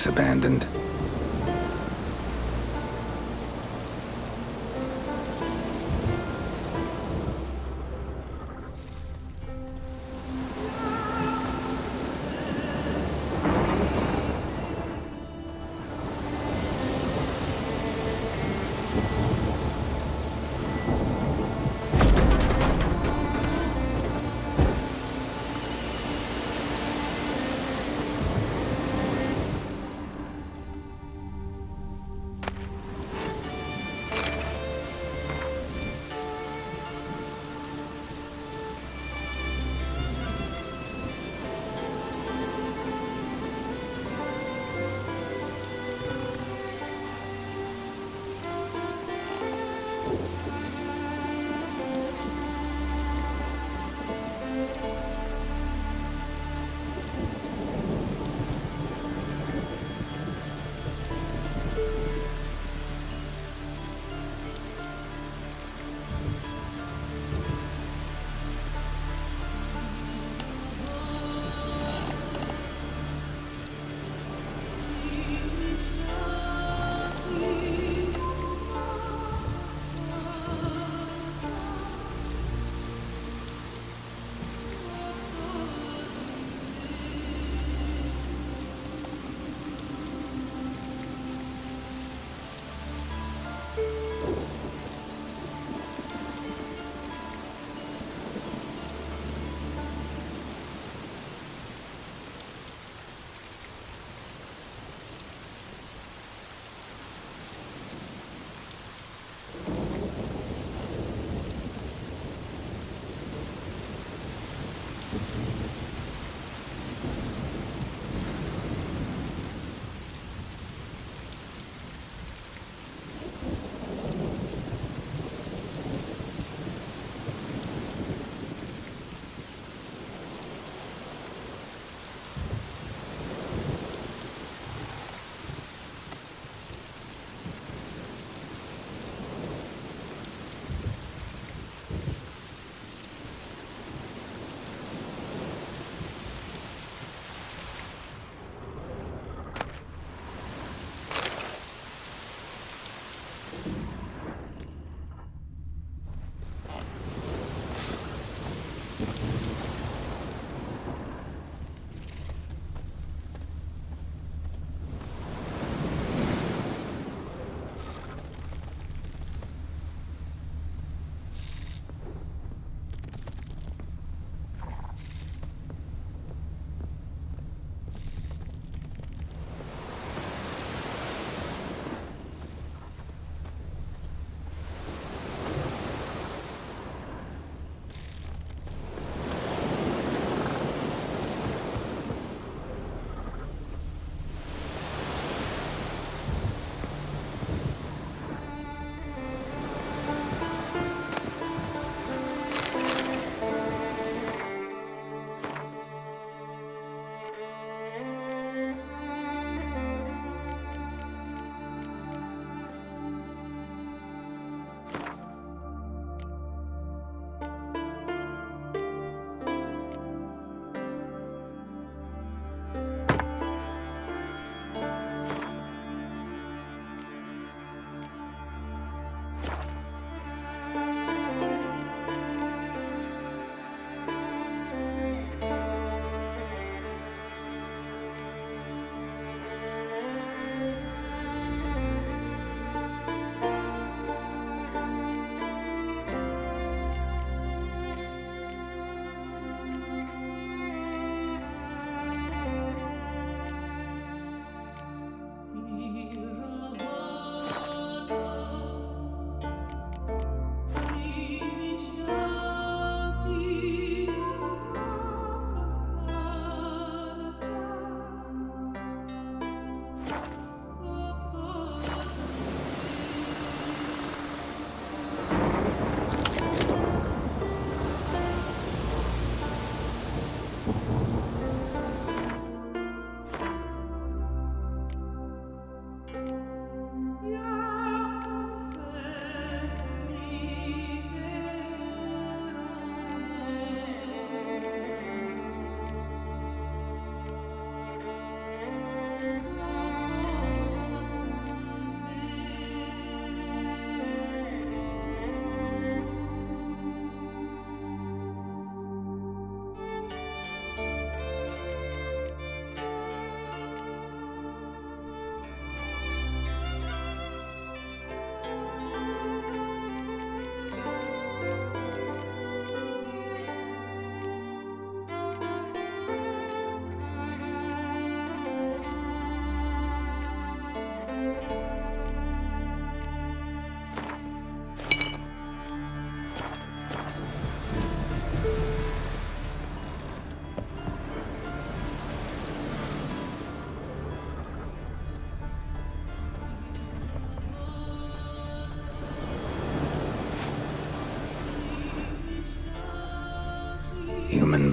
looks abandoned.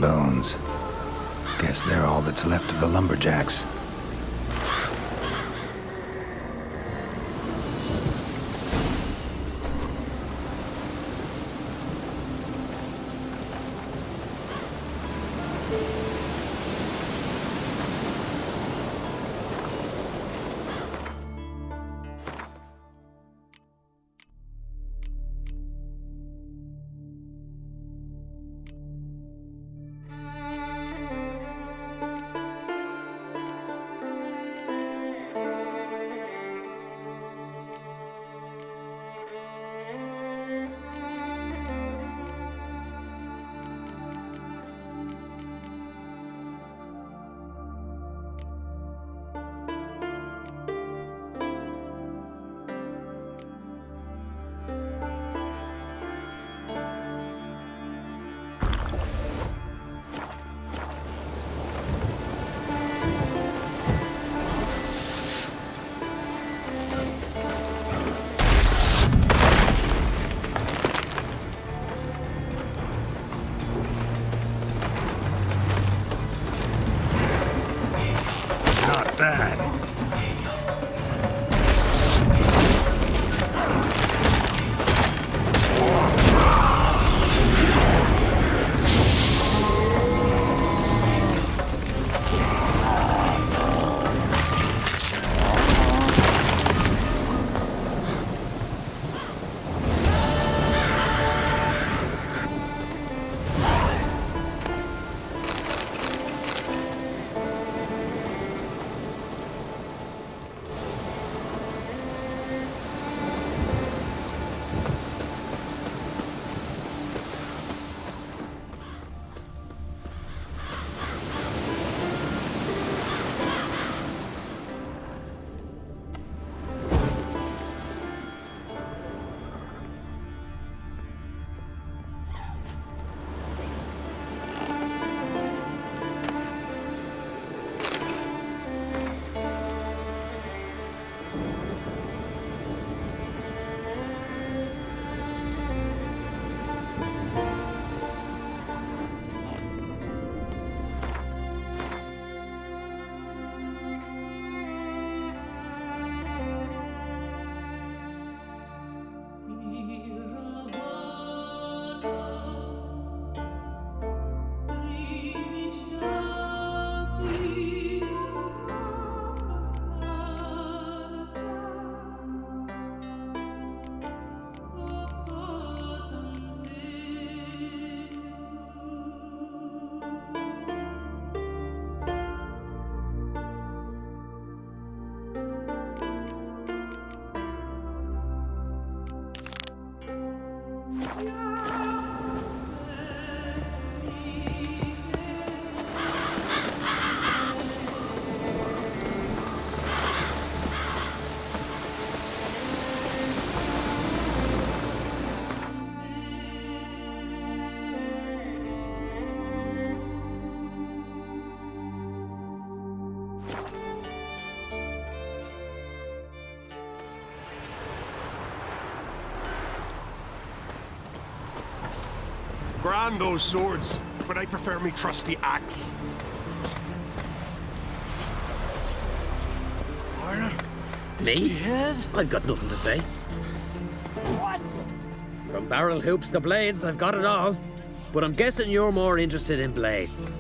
and bones. Guess they're all that's left of the lumberjacks. Grand those swords, but I prefer me trusty axe. Arnold? Me? I've got nothing to say. What? From barrel hoops to blades, I've got it all. But I'm guessing you're more interested in blades.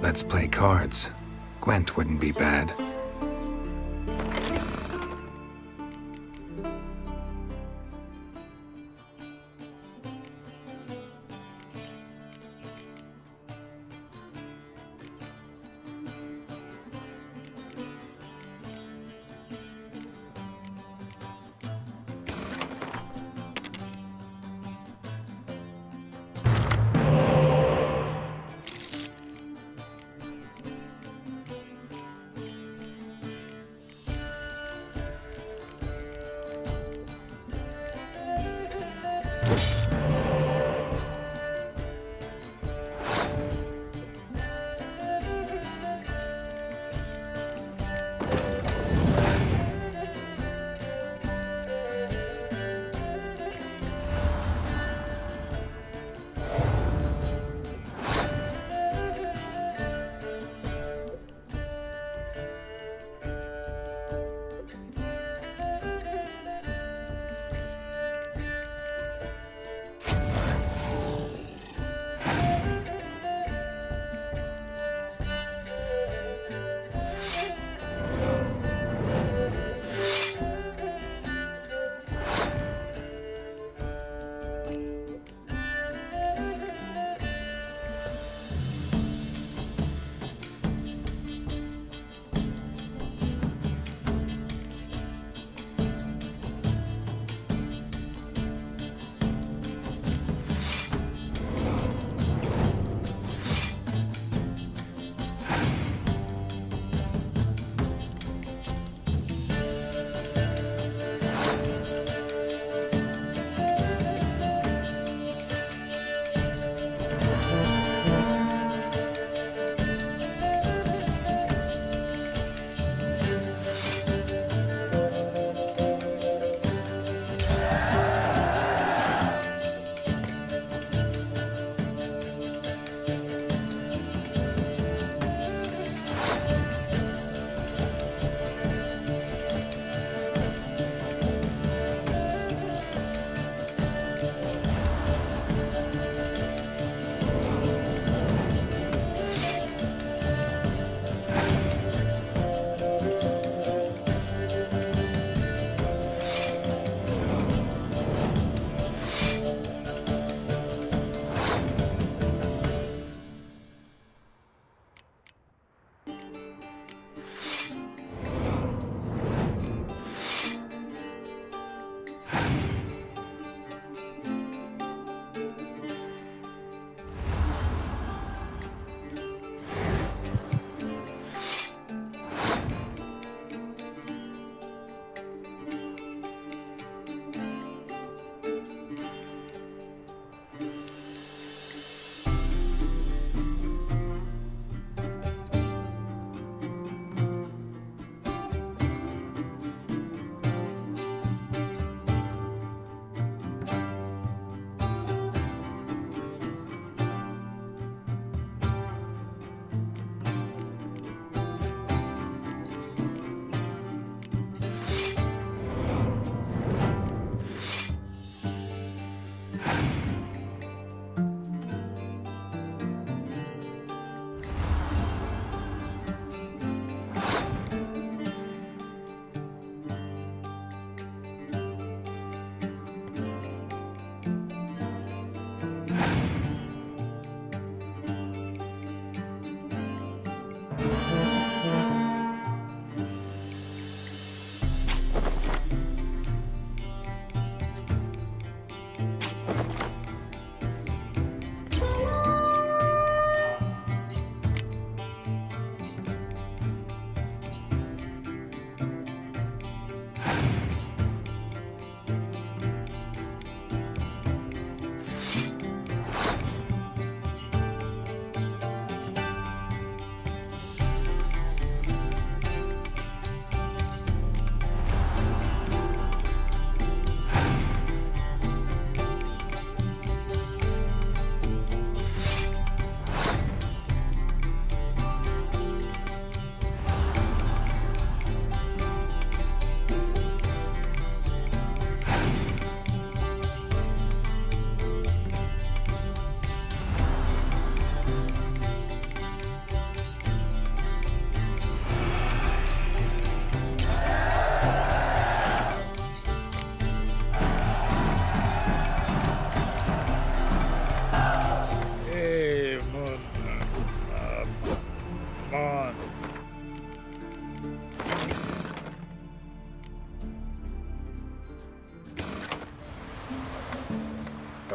Let's play cards. Gwent wouldn't be bad.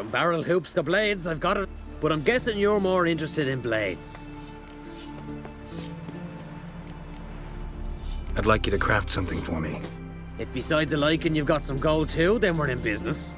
From barrel hoops to blades, I've got it. But I'm guessing you're more interested in blades. I'd like you to craft something for me. If besides a liking you've got some gold too, then we're in business.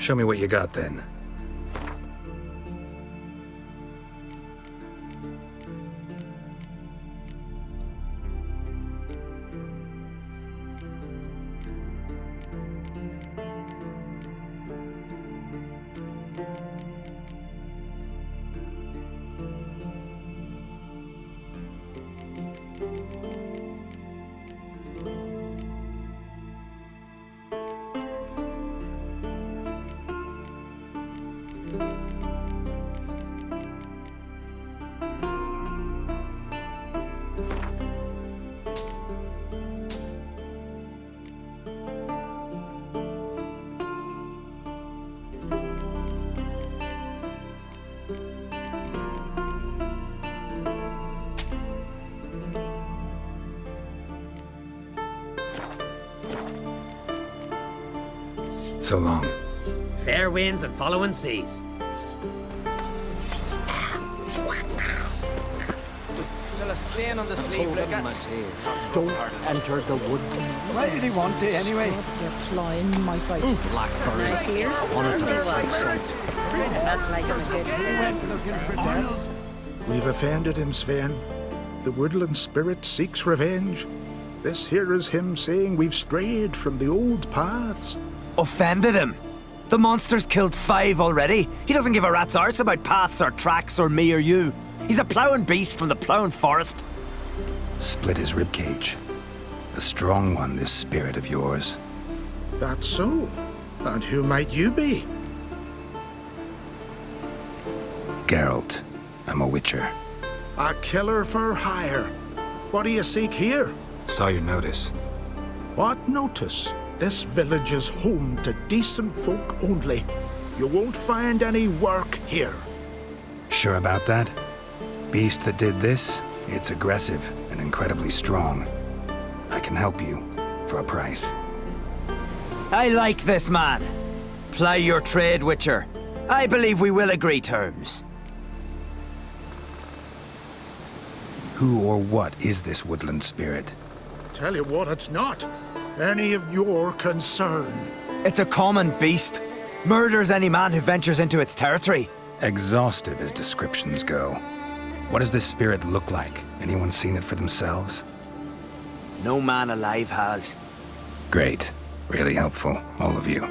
Show me what you got then. So long. Fair winds and following seas. Still a stain on the sleeve, look at. Don't enter the wood. Why did he want to anyway? They're flying my fight. Blackberry. One of them. We've offended him, Sven. The woodland spirit seeks revenge. This here is him saying we've strayed from the old paths. Offended him? The monster's killed 5 already. He doesn't give a rat's arse about paths or tracks or me or you. He's a ploughing beast from the ploughing forest. Split his ribcage. A strong one, this spirit of yours. That's so. And who might you be? Geralt. I'm a witcher. A killer for hire. What do you seek here? Saw your notice. What notice? This village is home to decent folk only. You won't find any work here. Sure about that? Beast that did this, it's aggressive and incredibly strong. I can help you for a price. I like this man. Ply your trade, Witcher. I believe we will agree terms. Who or what is this woodland spirit? Tell you what, it's not any of your concern. It's a common beast. Murders any man who ventures into its territory. Exhaustive as descriptions go. What does this spirit look like? Anyone seen it for themselves? No man alive has. Great. Really helpful, all of you.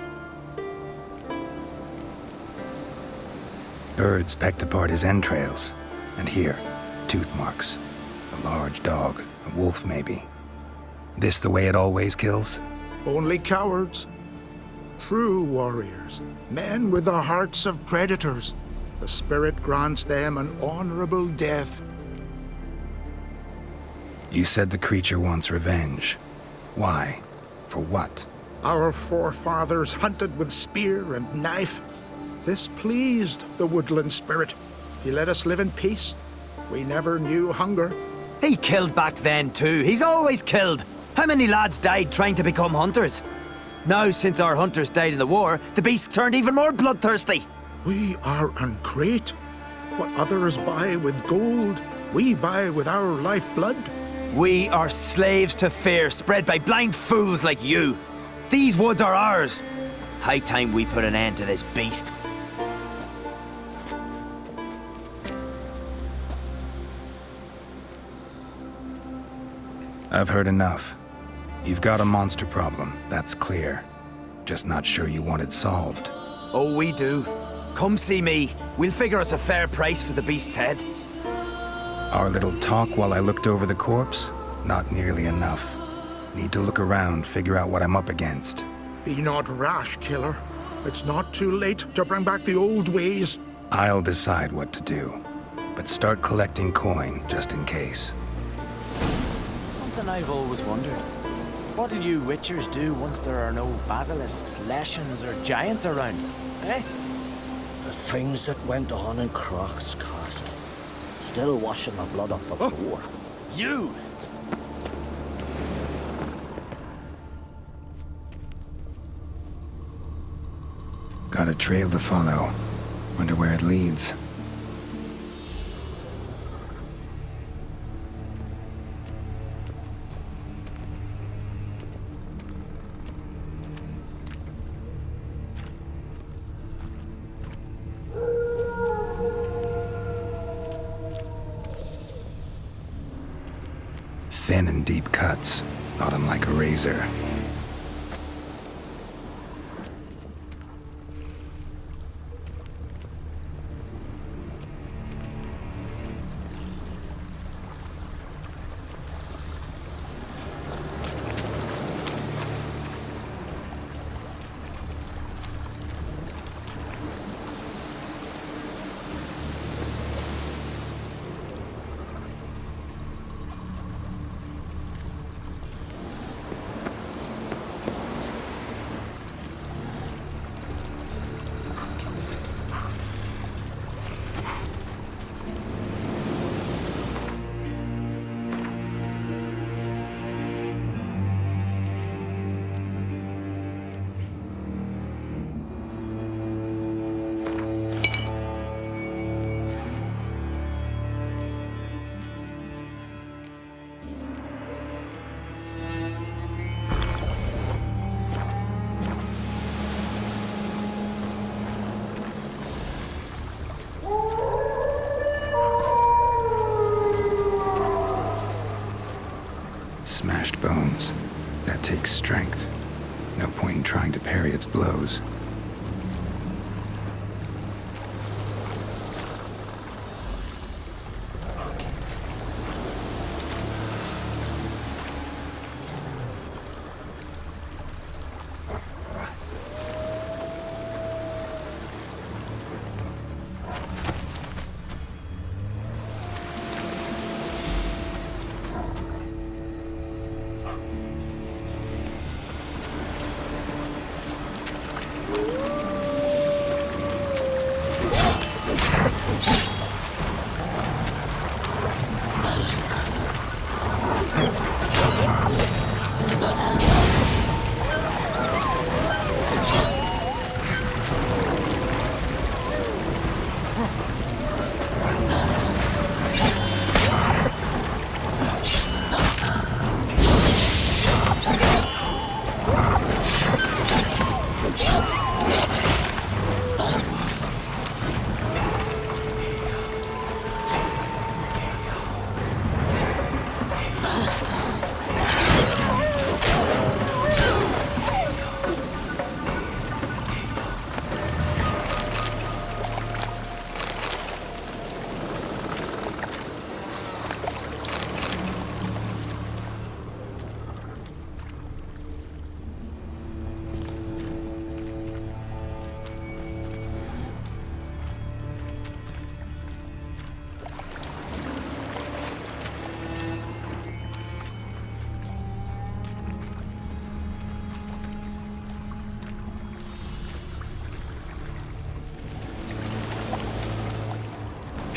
Birds pecked apart his entrails. And here, tooth marks. A large dog, a wolf maybe. This the way it always kills? Only cowards. True warriors, men with the hearts of predators. The spirit grants them an honorable death. You said the creature wants revenge. Why? For what? Our forefathers hunted with spear and knife. This pleased the woodland spirit. He let us live in peace. We never knew hunger. He killed back then too. He's always killed. How many lads died trying to become hunters? Now, since our hunters died in the war, the beast turned even more bloodthirsty. We are ungreat. What others buy with gold, we buy with our lifeblood. We are slaves to fear spread by blind fools like you. These woods are ours. High time we put an end to this beast. I've heard enough. You've got a monster problem, that's clear. Just not sure you want it solved. Oh, we do. Come see me. We'll figure us a fair price for the beast's head. Our little talk while I looked over the corpse? Not nearly enough. Need to look around, figure out what I'm up against. Be not rash, killer. It's not too late to bring back the old ways. I'll decide what to do. But start collecting coin, just in case. Something I've always wondered. What'll you witchers do once there are no basilisks, leshens, or giants around? Eh? The things that went on in Croc's castle. Still washing the blood off the floor. You! Got a trail to follow. Wonder where it leads. Thin and deep cuts, not unlike a razor. Smashed bones. That takes strength. No point in trying to parry its blows.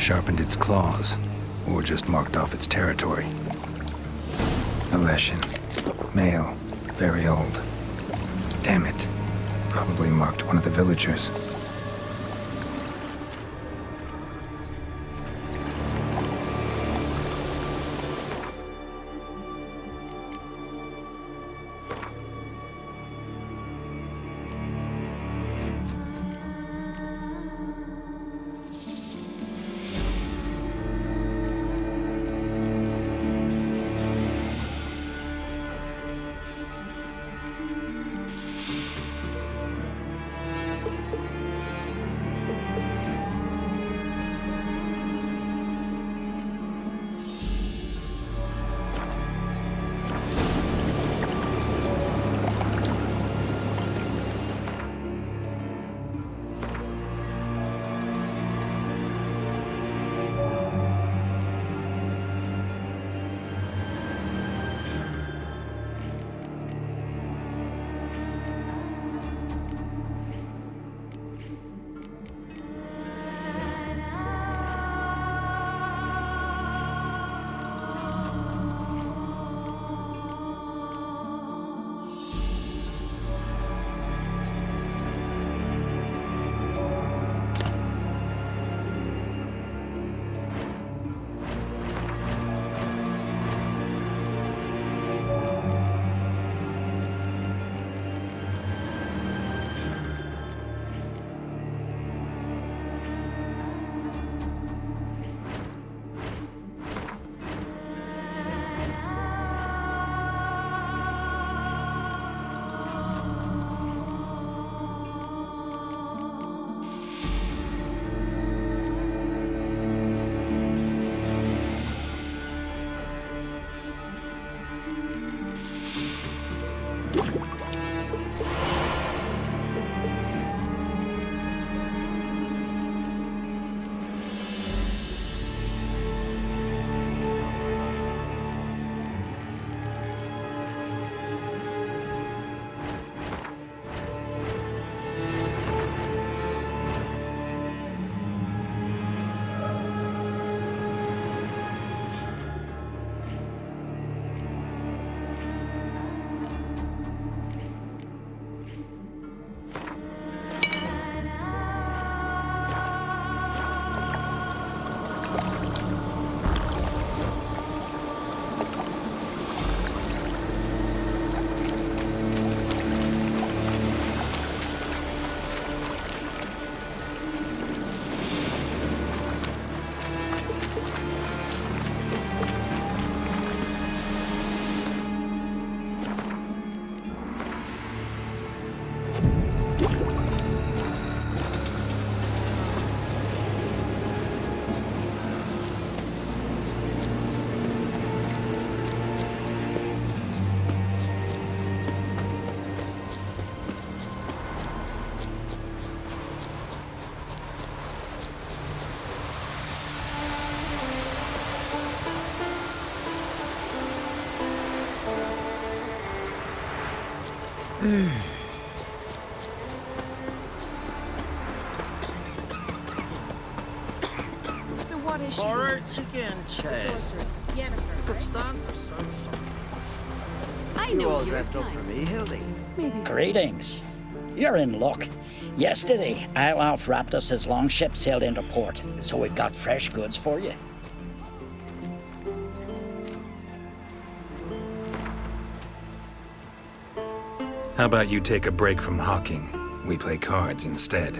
sharpened its claws, or just marked off its territory. A Leshen. Male. Very old. Damn it. Probably marked one of the villagers. So what is she? Porridge again, The Che. sorceress, Yennefer, Could right? stand. I You know all your dressed up kind. for me, Hildy. Maybe. Greetings. You're in luck. Yesterday, Olaf Raptus's longship sailed into port, so we've got fresh goods for you. How about you take a break from hawking? We play cards instead.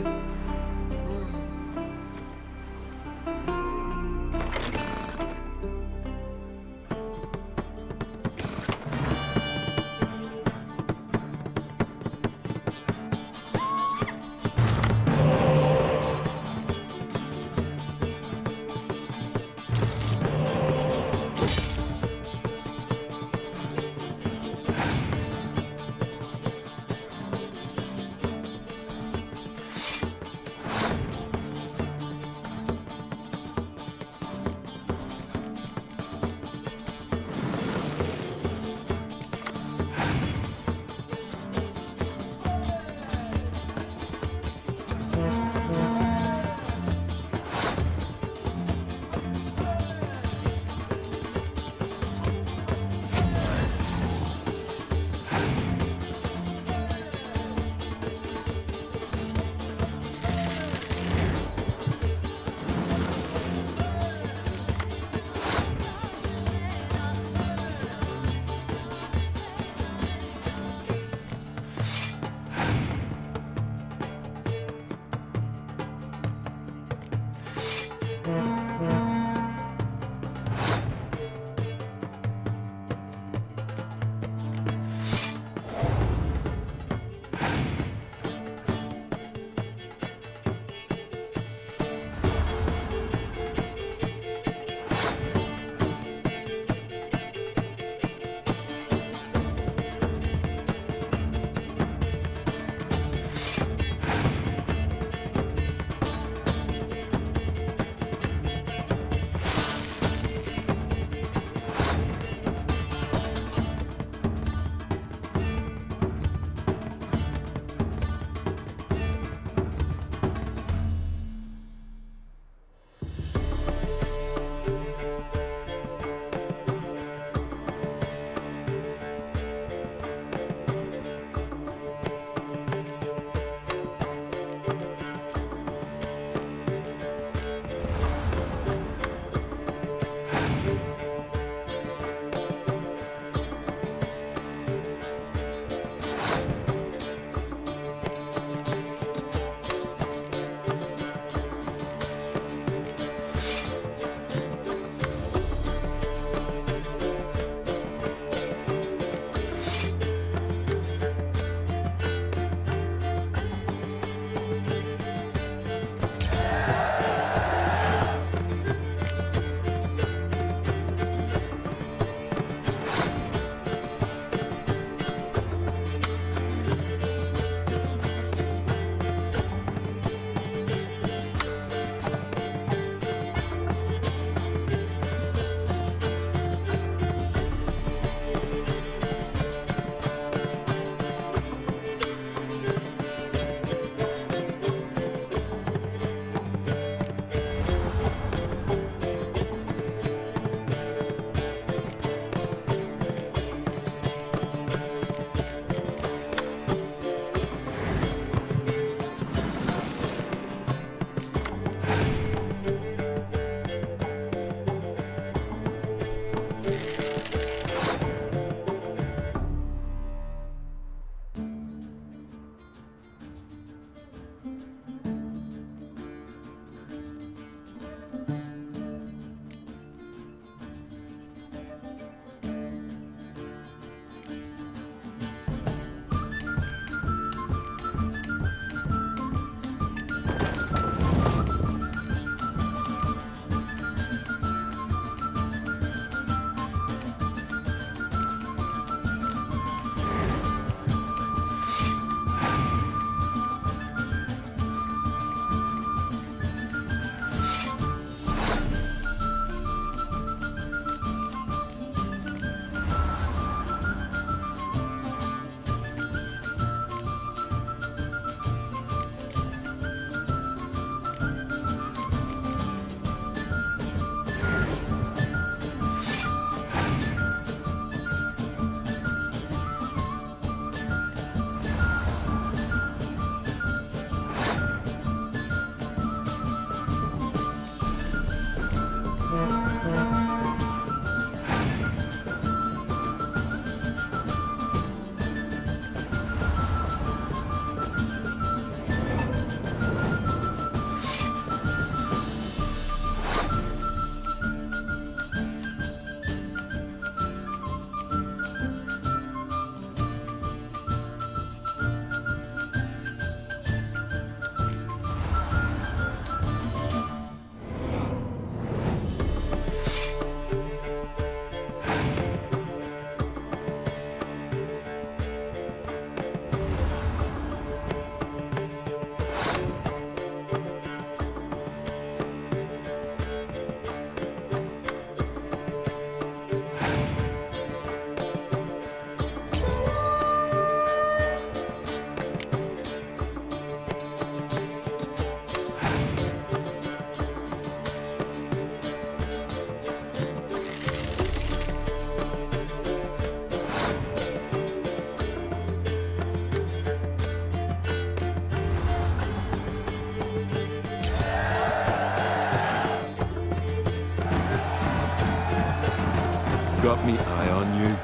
got me eye on you.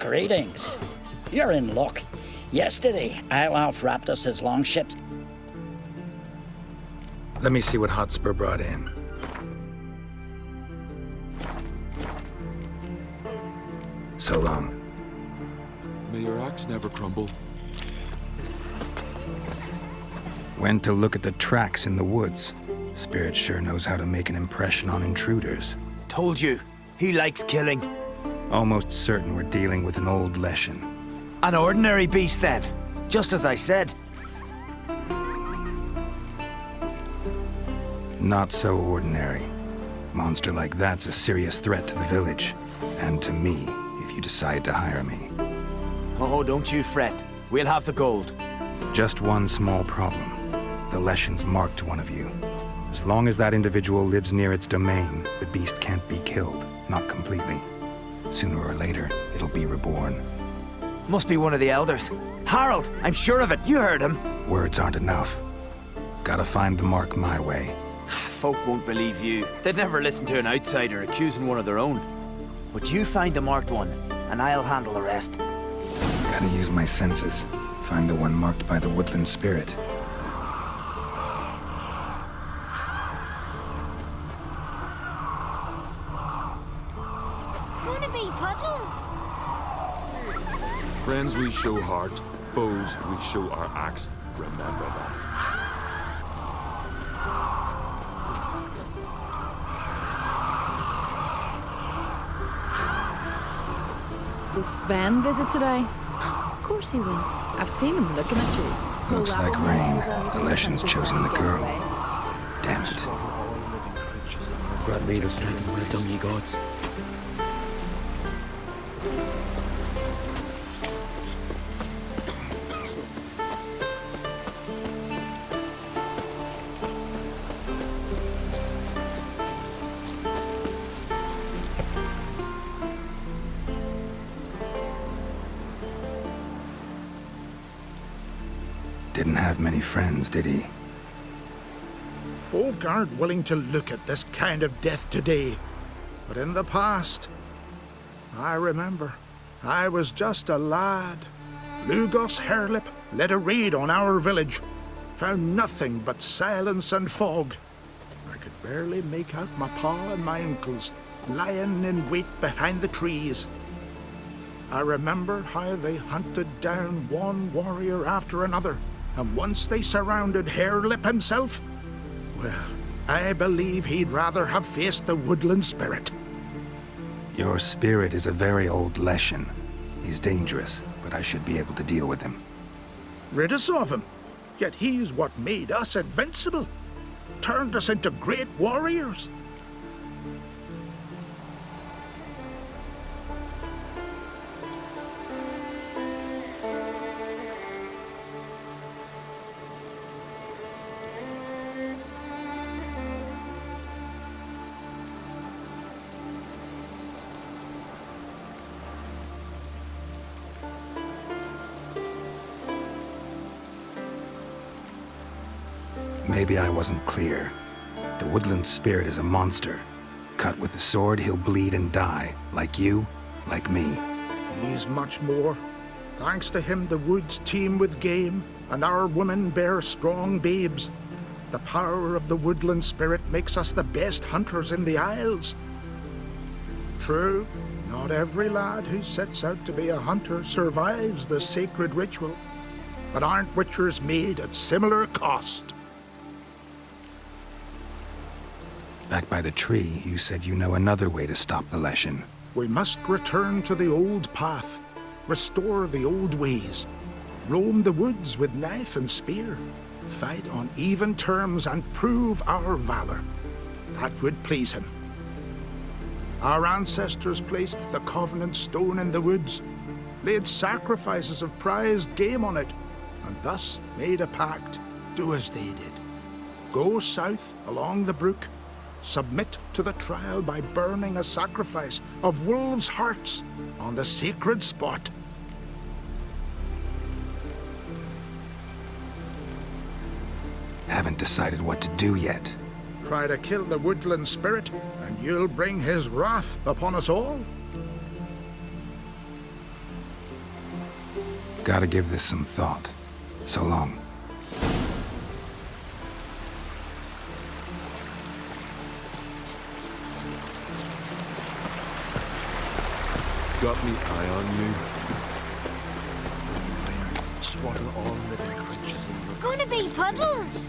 Greetings. You're in luck. Yesterday, Olaf wrapped us his longships. Let me see what Hotspur brought in. So long. May your axe never crumble. Went to look at the tracks in the woods. Spirit sure knows how to make an impression on intruders. Told you, he likes killing. Almost certain we're dealing with an old Leshen. An ordinary beast, then. Just as I said. Not so ordinary. Monster like that's a serious threat to the village. And to me, if you decide to hire me. Oh, don't you fret. We'll have the gold. Just one small problem. The Leshen's marked one of you. As long as that individual lives near its domain, the beast can't be killed. Not completely. Sooner or later, it'll be reborn. Must be one of the elders. Harold, I'm sure of it. You heard him. Words aren't enough. Gotta find the mark my way. Folk won't believe you. They'd never listen to an outsider accusing one of their own. But you find the marked one, and I'll handle the rest. Gotta use my senses. Find the one marked by the woodland spirit. Gonna be puddles. Friends we show heart, foes we show our axe. Remember that. Will Sven visit today? Of course he will. I've seen him looking at you. Looks like rain. The Leshen's chosen the girl. Damn it. Grant me the strength and wisdom, ye gods. Didn't have many friends, did he? Folk aren't willing to look at this kind of death today. But in the past, I remember, I was just a lad. Lugos Hairlip led a raid on our village. Found nothing but silence and fog. I could barely make out my pa and my uncles lying in wait behind the trees. I remember how they hunted down one warrior after another, and once they surrounded Hairlip himself, well, I believe he'd rather have faced the woodland spirit. Your spirit is a very old Leshen. He's dangerous, but I should be able to deal with him. Rid us of him, yet he's what made us invincible, turned us into great warriors. Maybe I wasn't clear. The woodland spirit is a monster. Cut with the sword, he'll bleed and die. Like you, like me. He's much more. Thanks to him, the woods teem with game, and our women bear strong babes. The power of the woodland spirit makes us the best hunters in the Isles. True, not every lad who sets out to be a hunter survives the sacred ritual. But aren't witchers made at similar cost? Back by the tree, you said you know another way to stop the Leshen. We must return to the old path, restore the old ways, roam the woods with knife and spear, fight on even terms and prove our valor. That would please him. Our ancestors placed the Covenant Stone in the woods, laid sacrifices of prized game on it, and thus made a pact. Do as they did. Go south along the brook, submit to the trial by burning a sacrifice of wolves' hearts on the sacred spot. Haven't decided what to do yet. Try to kill the woodland spirit, and you'll bring his wrath upon us all. Gotta give this some thought. So long. Got me eye on you. Swaddle all living creatures in the Gonna be puddles.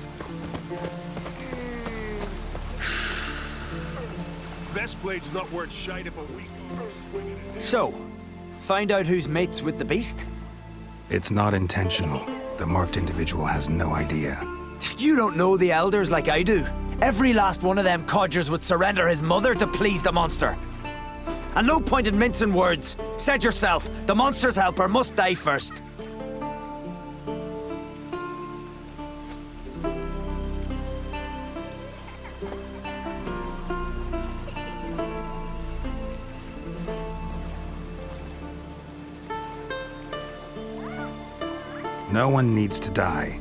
Best blade's not worth shite if a week. So, find out who's mates with the beast? It's not intentional. The marked individual has no idea. You don't know the elders like I do. Every last one of them codgers would surrender his mother to please the monster. And no point in mincing words. Said yourself, the monster's helper must die first. No one needs to die.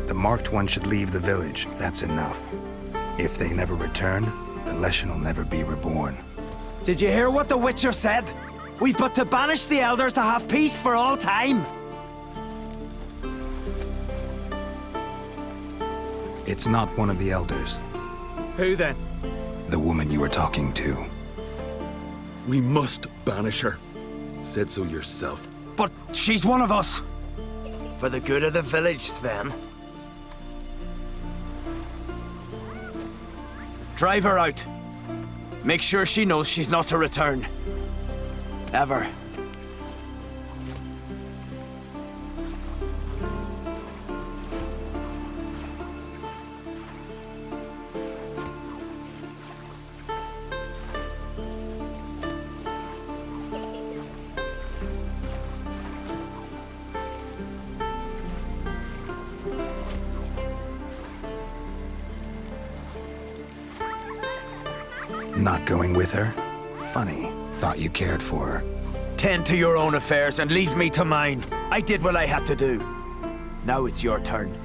The marked one should leave the village. That's enough. If they never return, the Leshen will never be reborn. Did you hear what the Witcher said? We've but to banish the elders to have peace for all time. It's not one of the elders. Who then? The woman you were talking to. We must banish her. Said so yourself. But she's one of us. For the good of the village, Sven. Drive her out. Make sure she knows she's not to return. Ever. Not going with her? Funny. Thought you cared for her. Tend to your own affairs and leave me to mine. I did what I had to do. Now it's your turn.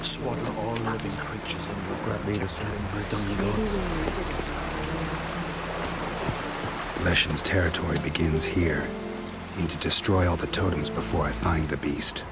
Swaddle all living creatures in your grab me the strength wisdom gods. Leshen's territory begins here. Need to destroy all the totems before I find the beast.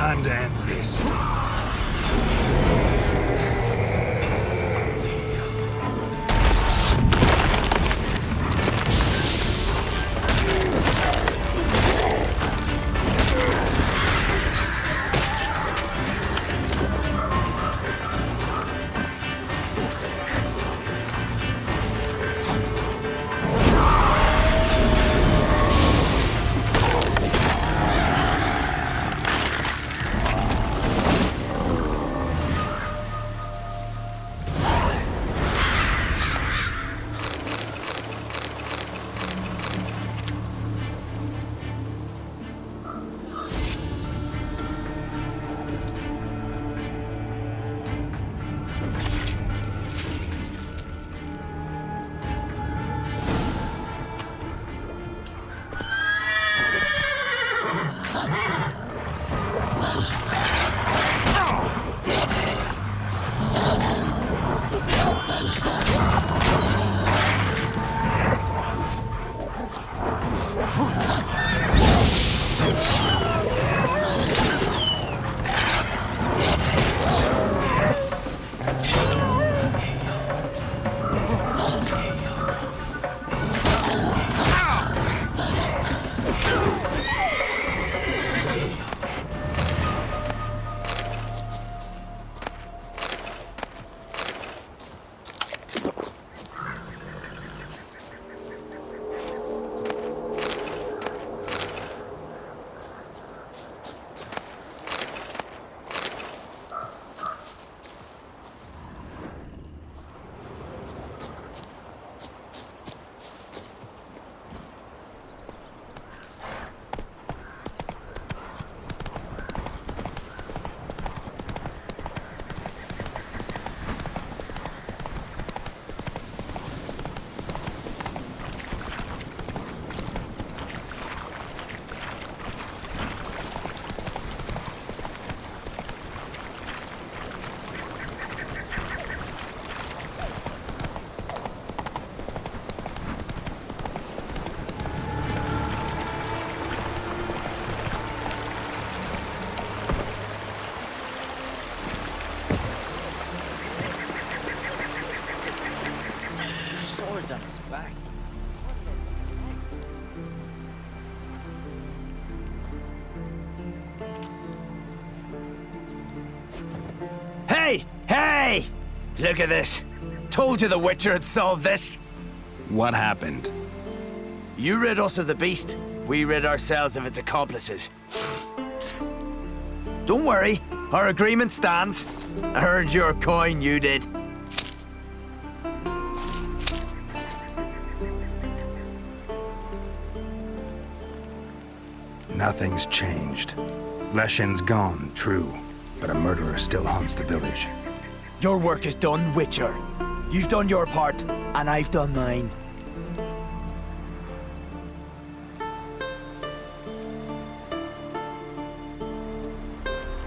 and end this. Swords on his back. Hey! Hey! Look at this. Told you the Witcher had solved this. What happened? You rid us of the beast. We rid ourselves of its accomplices. Don't worry. Our agreement stands. I earned your coin, you did. Nothing's changed. Leshen's gone, true, but a murderer still haunts the village. Your work is done, Witcher. You've done your part, and I've done mine.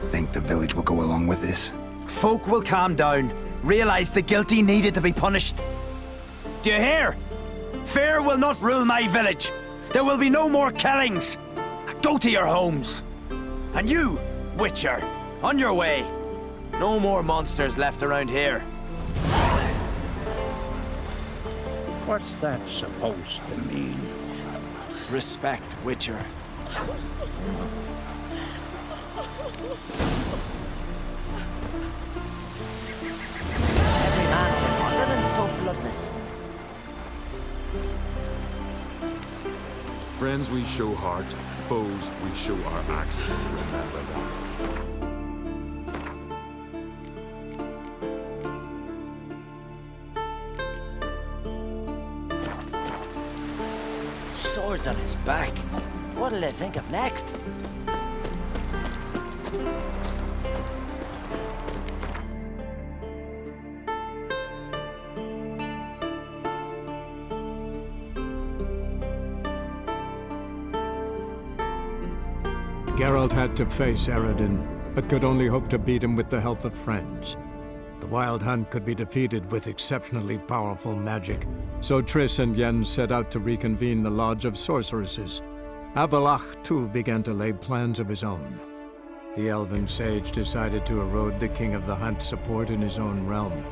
Think the village will go along with this? Folk will calm down, realize the guilty needed to be punished. Do you hear? Fear will not rule my village. There will be no more killings. Go to your homes. And you, Witcher, on your way. No more monsters left around here. What's that supposed to mean? Respect, Witcher. Every man on the continent so bloodless. Friends we show heart, foes we show our axe. Remember that. Swords on his back. What'll they think of next? Geralt had to face Eredin, but could only hope to beat him with the help of friends. The Wild Hunt could be defeated with exceptionally powerful magic, so Triss and Yen set out to reconvene the Lodge of Sorceresses. Avalach, too, began to lay plans of his own. the elven sage decided to erode the King of the Hunt's support in his own realm.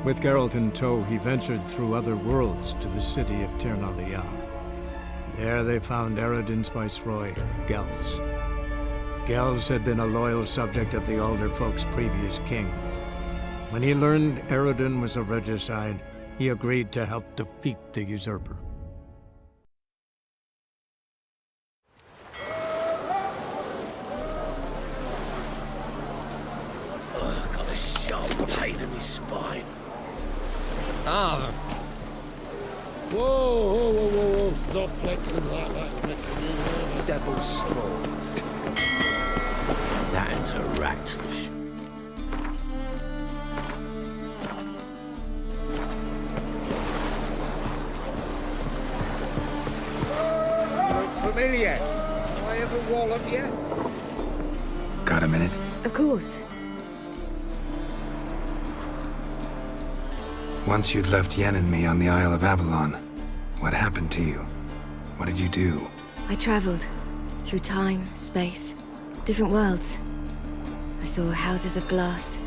With Geralt in tow, he ventured through other worlds to the city of Tirnalia. There they found Eredin's viceroy, Gels. Gels had been a loyal subject of the Alder folk's previous king. When he learned Eredin was a regicide, he agreed to help defeat the usurper. I've got a sharp pain in my spine. Ah, Whoa, whoa, whoa, whoa, whoa. Stop flexing like that. Devil's Straw. That's a ratfish. Look familiar. Do I ever wallop yet? Got a minute? Of course. Once you'd left Yen and me on the Isle of Avalon, what happened to you? What did you do? I traveled through time, space, different worlds. I saw houses of glass,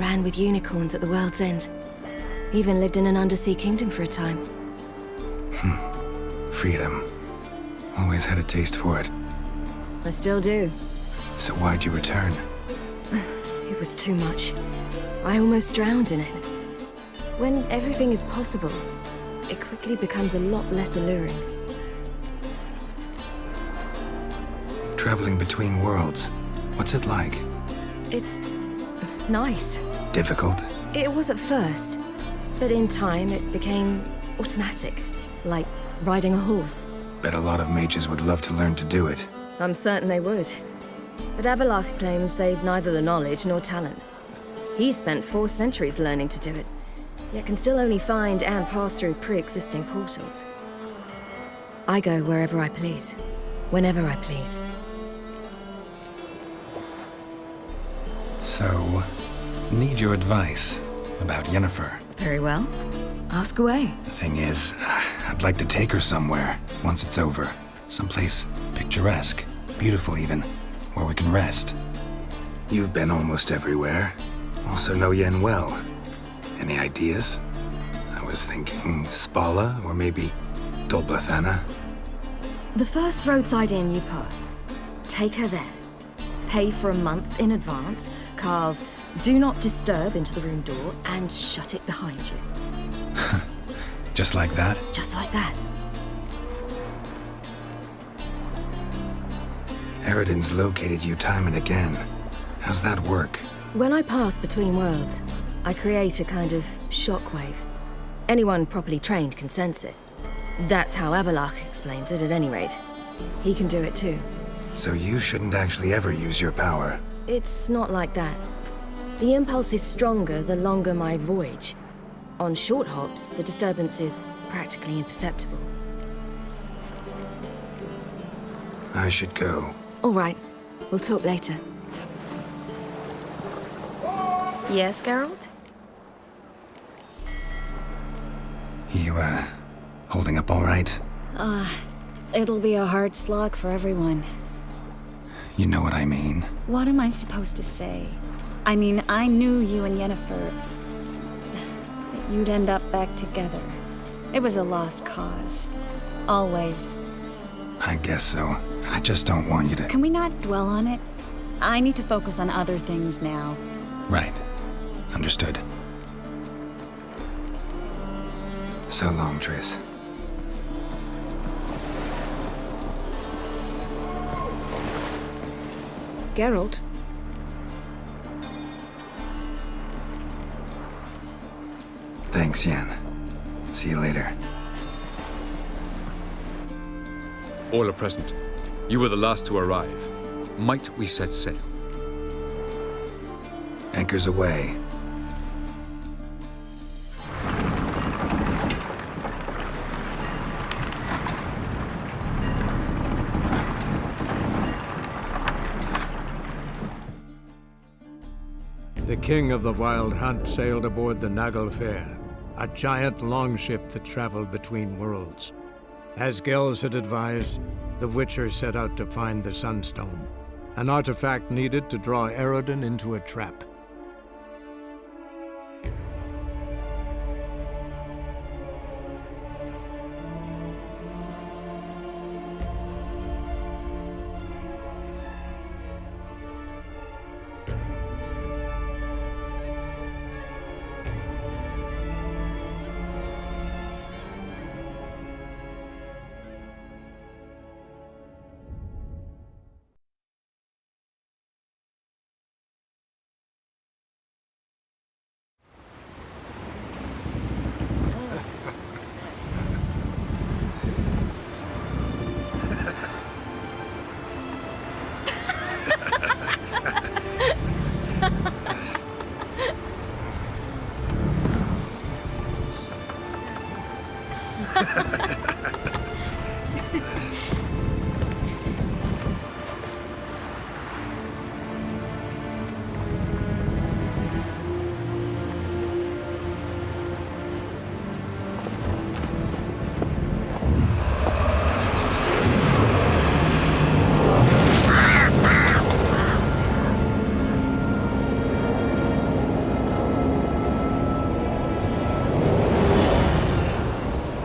ran with unicorns at the world's end. Even lived in an undersea kingdom for a time. Freedom. Always had a taste for it. I still do. So why'd you return? It was too much. I almost drowned in it. When everything is possible, it quickly becomes a lot less alluring. Traveling between worlds. What's it like? It's nice. Difficult? It was at first, but in time it became automatic, like riding a horse. Bet a lot of mages would love to learn to do it. I'm certain they would. But Avalach claims they've neither the knowledge nor talent. He spent 4 centuries learning to do it, yet can still only find and pass through pre-existing portals. I go wherever I please, whenever I please. So, need your advice about Yennefer. Very well. Ask away. The thing is, I'd like to take her somewhere once it's over. Someplace picturesque, beautiful even, where we can rest. You've been almost everywhere. Also know Yen well. Any ideas? I was thinking Spala or maybe Dolblathana. The first roadside inn you pass. Take her there. Pay for a month in advance, carve "Do Not Disturb" into the room door, and shut it behind you. Just like that? Just like that. Eredin's located you time and again. How's that work? When I pass between worlds, I create a kind of shockwave. Anyone properly trained can sense it. That's how Avalach explains it, at any rate. He can do it too. So you shouldn't actually ever use your power. It's not like that. The impulse is stronger the longer my voyage. On short hops, the disturbance is practically imperceptible. I should go. All right. We'll talk later. Yes, Geralt? You, holding up all right? It'll be a hard slog for everyone. You know what I mean. What am I supposed to say? I mean, I knew you and Yennefer... that you'd end up back together. It was a lost cause. Always. I guess so. I just don't want you to... Can we not dwell on it? I need to focus on other things now. Right. Understood. So long, Triss. Geralt? Thanks, Yen. See you later. All are present. You were the last to arrive. Might we set sail? Anchors away. The king of the Wild Hunt sailed aboard the Naglfar, a giant longship that traveled between worlds. As Gels had advised, the Witcher set out to find the Sunstone, an artifact needed to draw Eredin into a trap.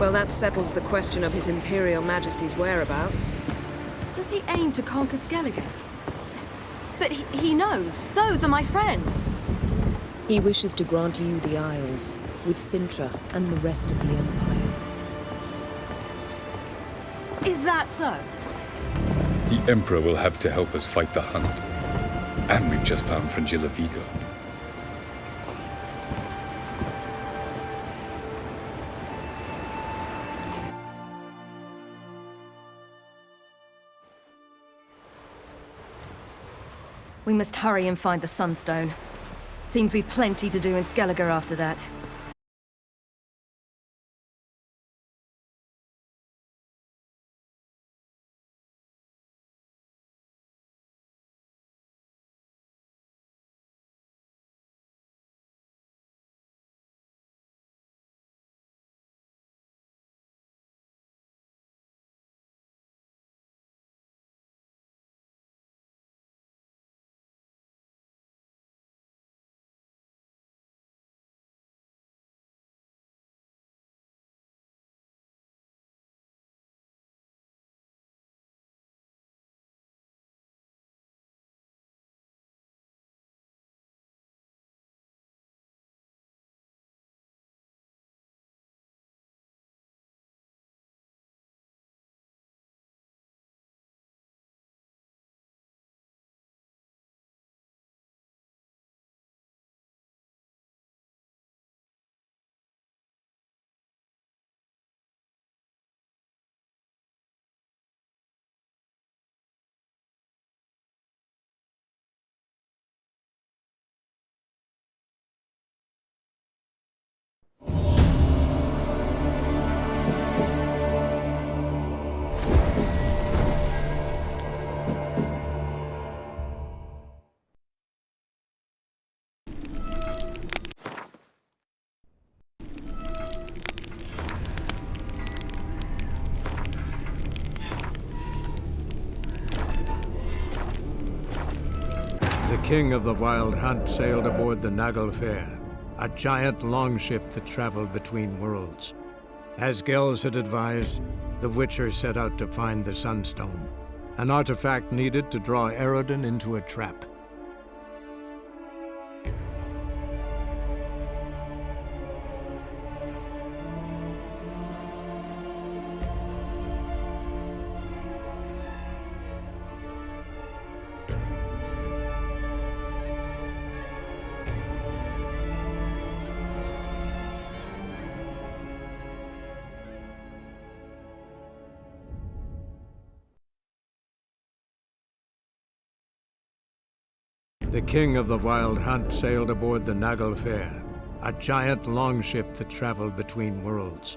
Well, that settles the question of His Imperial Majesty's whereabouts. Does he aim to conquer Skellige? But he knows. Those are my friends. He wishes to grant you the Isles, with Sintra and the rest of the Empire. Is that so? The Emperor will have to help us fight the Hunt. And we've just found Frangilla Vigo. We must hurry and find the Sunstone. Seems we've plenty to do in Skellige after that. The king of the Wild Hunt sailed aboard the Naglfar, a giant longship that traveled between worlds. As Gels had advised, the Witcher set out to find the Sunstone, an artifact needed to draw Eredin into a trap. The king of the Wild Hunt sailed aboard the Naglfar, a giant longship that traveled between worlds.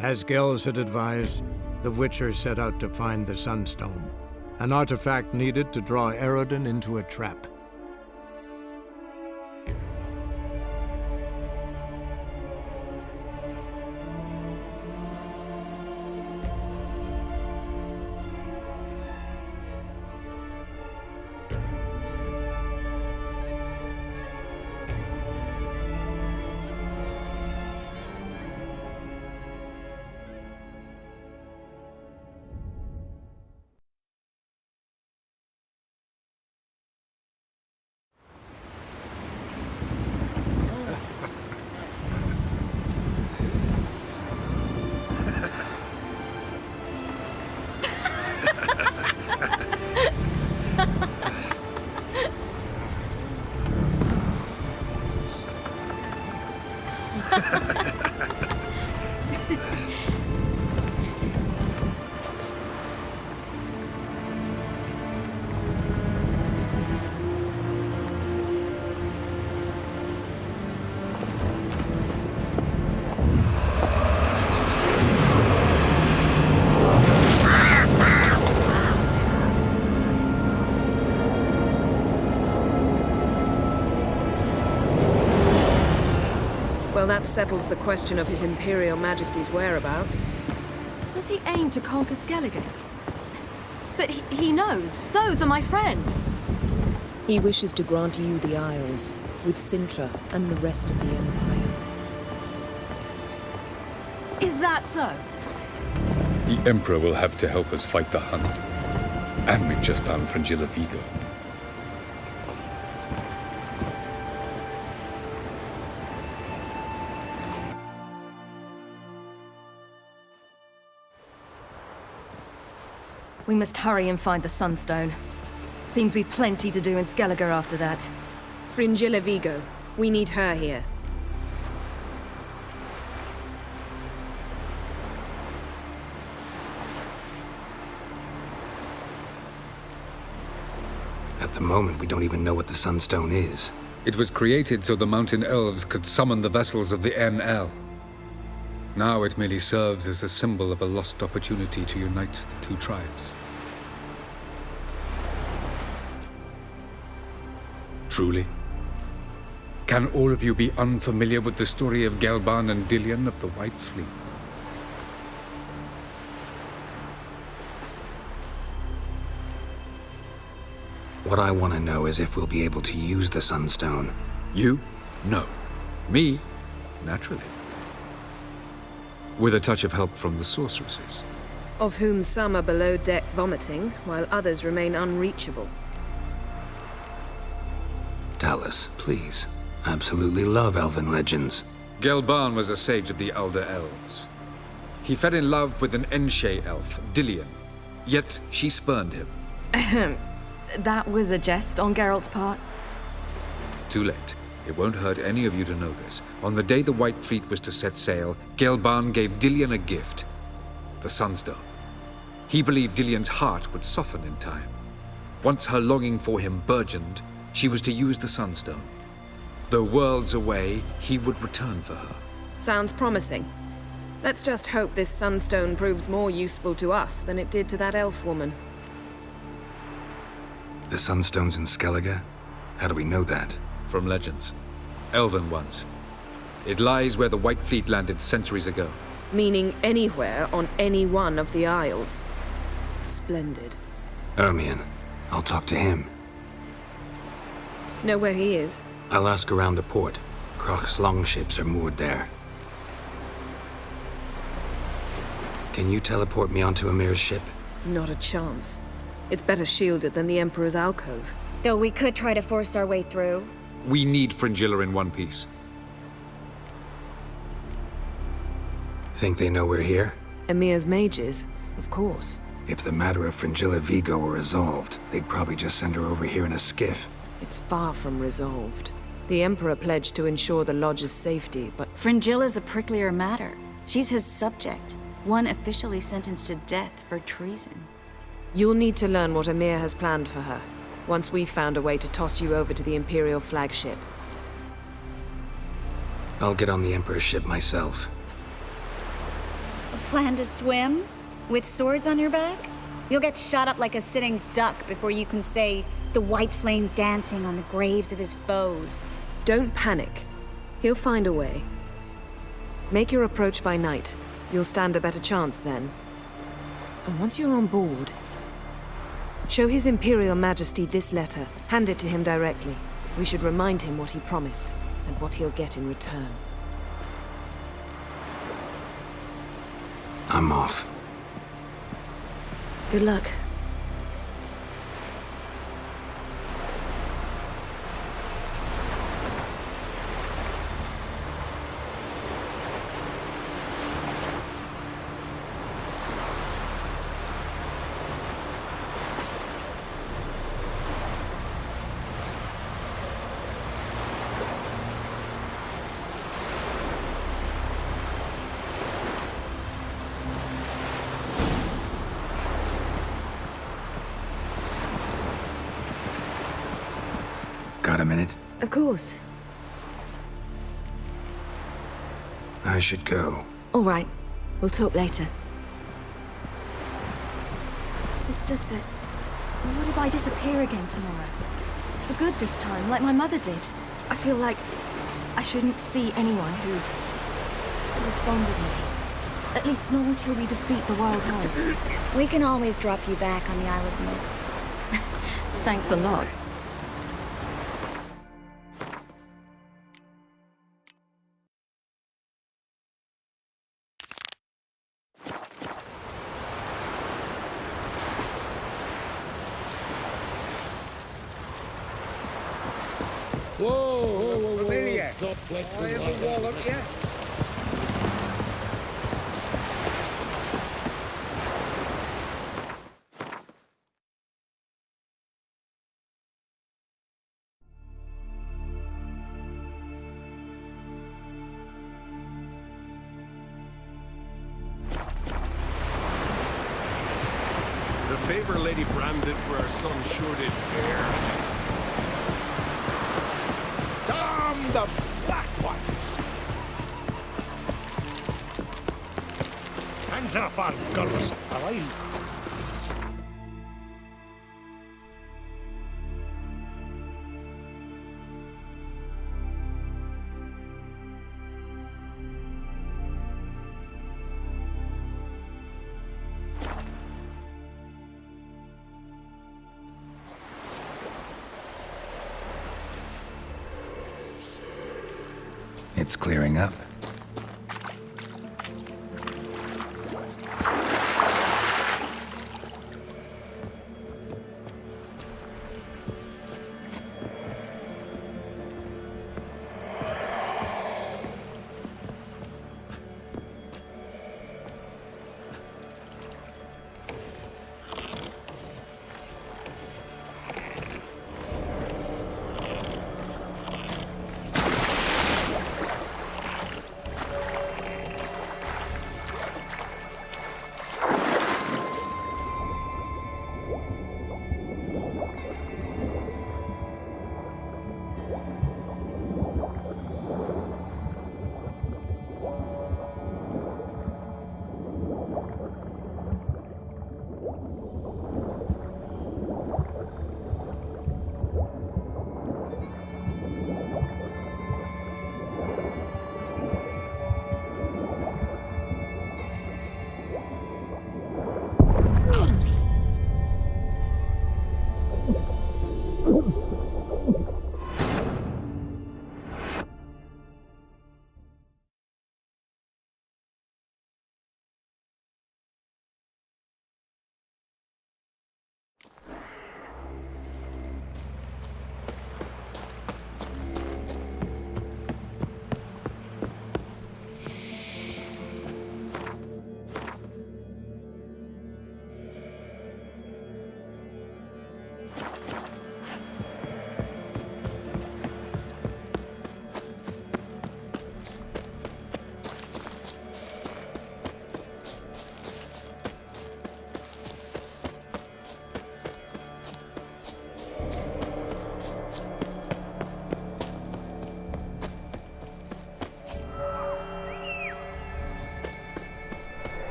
As Gels had advised, the Witcher set out to find the Sunstone, an artifact needed to draw Eredin into a trap. Well, that settles the question of His Imperial Majesty's whereabouts. Does he aim to conquer Skellige? But he knows. Those are my friends. He wishes to grant you the Isles, with Sintra and the rest of the Empire. Is that so? The Emperor will have to help us fight the Hunt. And we've just found Fringilla Vigo. We must hurry and find the Sunstone. Seems we've plenty to do in Skellige after that. Fringilla Vigo. We need her here. At the moment, we don't even know what the Sunstone is. It was created so the mountain elves could summon the vessels of the NL. Now it merely serves as a symbol of a lost opportunity to unite the two tribes. Truly? Can all of you be unfamiliar with the story of Gelban and Dillion of the White Fleet? What I want to know is if we'll be able to use the Sunstone. You? No. Me? Naturally. With a touch of help from the sorceresses. Of whom some are below deck vomiting, while others remain unreachable. Talus, please. Absolutely love elven legends. Gelban was a sage of the Elder Elves. He fell in love with an Enshe elf, Dillion. Yet she spurned him. That was a jest on Geralt's part? Too late. It won't hurt any of you to know this. On the day the White Fleet was to set sail, Gelban gave Dillion a gift. The Sunstone. He believed Dillion's heart would soften in time. Once her longing for him burgeoned, she was to use the Sunstone. Though worlds away, he would return for her. Sounds promising. Let's just hope this Sunstone proves more useful to us than it did to that elf woman. The Sunstone's in Skellige? How do we know that? From legends. Elven ones. It lies where the White Fleet landed centuries ago. Meaning anywhere on any one of the Isles. Splendid. Ermion. I'll talk to him. Know where he is? I'll ask around the port. Croc's longships are moored there. Can you teleport me onto Amir's ship? Not a chance. It's better shielded than the Emperor's alcove. Though we could try to force our way through. We need Fringilla in one piece. Think they know we're here? Emir's mages? Of course. If the matter of Fringilla Vigo were resolved, they'd probably just send her over here in a skiff. It's far from resolved. The Emperor pledged to ensure the Lodge's safety, but... Fringilla's a pricklier matter. She's his subject, one officially sentenced to death for treason. You'll need to learn what Emir has planned for her, once we've found a way to toss you over to the Imperial flagship. I'll get on the Emperor's ship myself. A plan to swim? With swords on your back? You'll get shot up like a sitting duck before you can say the white flame dancing on the graves of his foes. Don't panic. He'll find a way. Make your approach by night. You'll stand a better chance then. And once you're on board, show His Imperial Majesty this letter. Hand it to him directly. We should remind him what he promised, and what he'll get in return. I'm off. Good luck. Got a minute? Of course. I should go. All right. We'll talk later. It's just that... what if I disappear again tomorrow? For good this time, like my mother did. I feel like I shouldn't see anyone who was fond of me. At least not until we defeat the Wild Hunt. We can always drop you back on the Isle of Mists. Thanks a lot. Whoa, familiar. Stop flexing I have like a that. wallop yet? The favor Lady Bran did for our son sure did bear. Damn the black ones! Hands off our guns, alright? It's clearing up.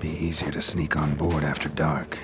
Be easier to sneak on board after dark.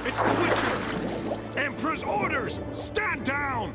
It's the Witcher! Emperor's orders! Stand down!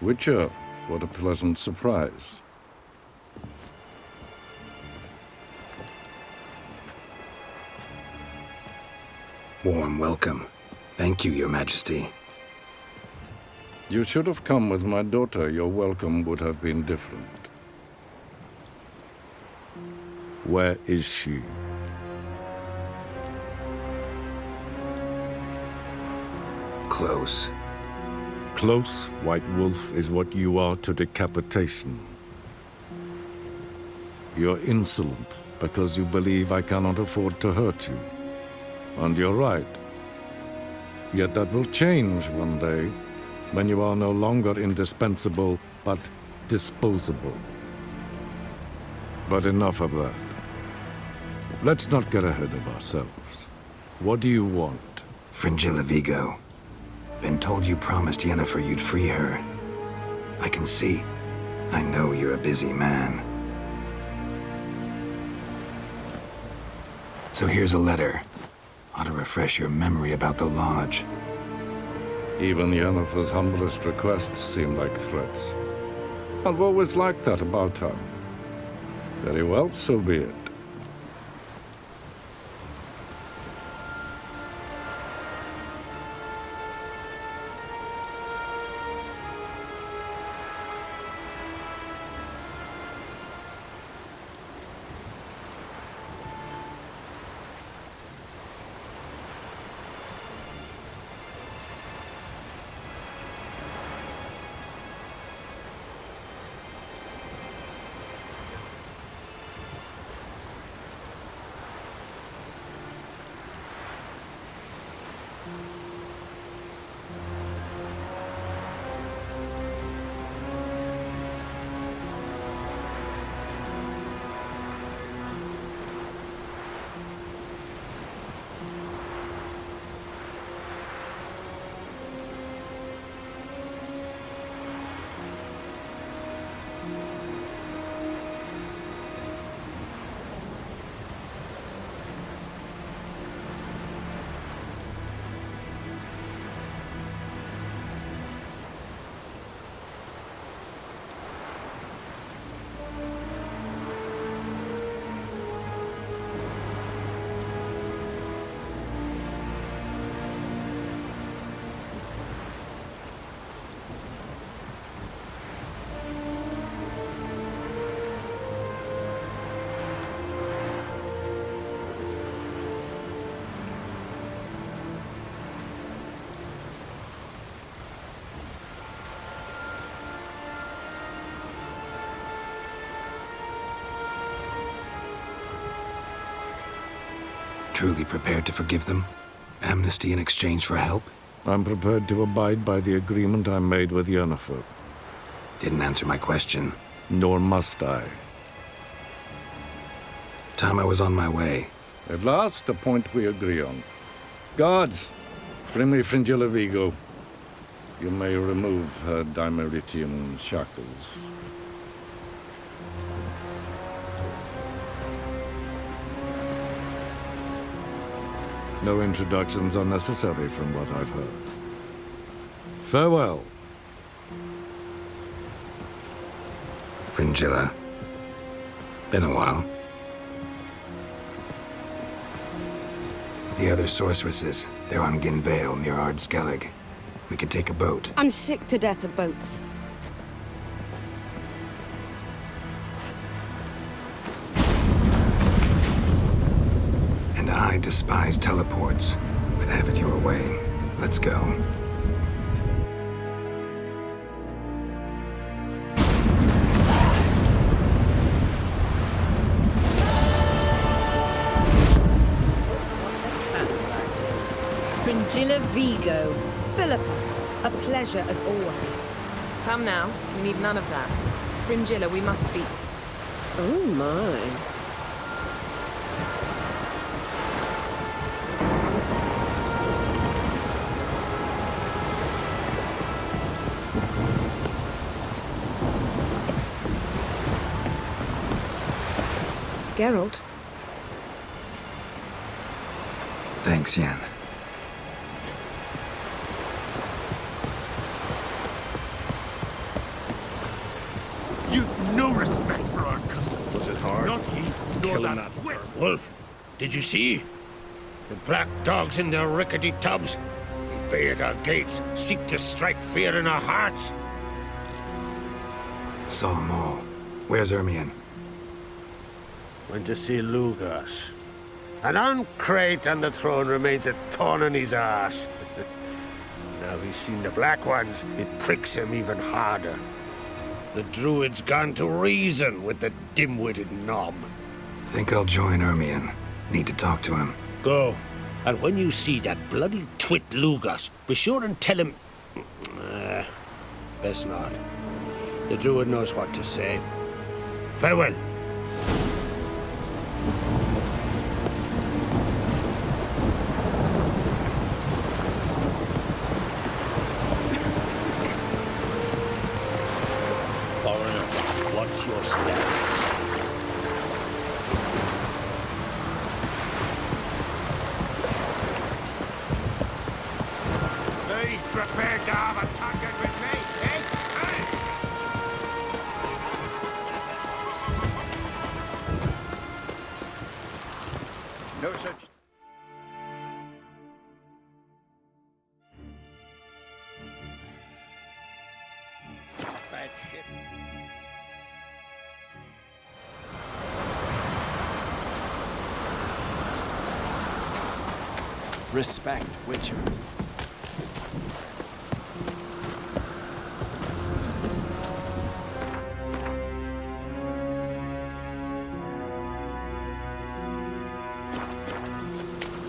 Witcher, what a pleasant surprise. Warm welcome. Thank you, Your Majesty. You should have come with my daughter. Your welcome would have been different. Where is she? Close. Close, White Wolf, is what you are to decapitation. You're insolent because you believe I cannot afford to hurt you. And you're right. Yet that will change one day, when you are no longer indispensable, but disposable. But enough of that. Let's not get ahead of ourselves. What do you want? Fringilla Vigo. Been told you promised Yennefer you'd free her. I can see. I know you're a busy man. So here's a letter. Ought to refresh your memory about the Lodge. Even Yennefer's humblest requests seem like threats. I've always liked that about her. Very well, so be it. Truly prepared to forgive them? Amnesty in exchange for help? I'm prepared to abide by the agreement I made with Yennefer. Didn't answer my question. Nor must I. Time I was on my way. At last, a point we agree on. Guards, bring me Fringilla Vigo. You may remove her Dimeritian shackles. No introductions are necessary from what I've heard. Farewell. Fringilla. Been a while. The other sorceresses, they're on Ginvale near Ard Skellig. We could take a boat. I'm sick to death of boats. And I despise teleports, but have it your way. Let's go. Fringilla Vigo. Philippa, a pleasure as always. Come now, we need none of that. Fringilla, we must speak. Oh my. Geralt? Thanks, Yen. You've no respect for our customs. Was it hard? Not he, nor Killing that that Wolf, did you see? The black dogs in their rickety tubs. They bay at our gates, seek to strike fear in our hearts. Saw them all. Where's Ermion? Went to see Lugas. And on Crate and the throne remains a thorn in his arse. Now he's seen the Black Ones, it pricks him even harder. The Druid's gone to reason with the dim-witted knob. Think I'll join Ermion. Need to talk to him. Go. And when you see that bloody twit Lugas, be sure and tell him... best not. The druid knows what to say. Farewell. Foreigner, what's your step? Who's prepared to have a target with me, eh? No such... Bad shit. Respect, Witcher.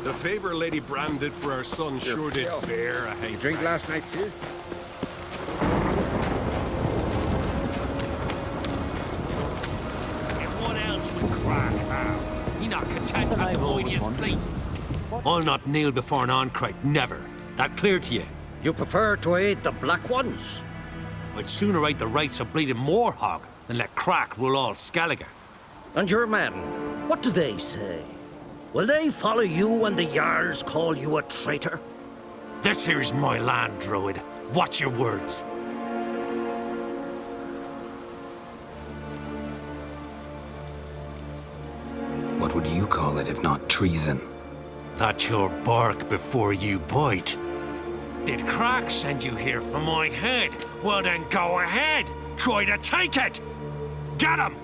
The favor Lady Bran did for our son sure did bear a hate. You drink last night too? And what else would crack now? He not content to avoid his plate. I'll not kneel before an Oncrite, never. That clear to you? You prefer to aid the Black Ones? I'd sooner aid the rights of bleeding Moorhog than let Crack rule all Skellige. And your men, what do they say? Will they follow you when the Jarls call you a traitor? This here's my land, Druid. Watch your words. What would you call it if not treason? That's your bark before you bite. Did Crack send you here for my head? Well then go ahead. Try to take it. Get him!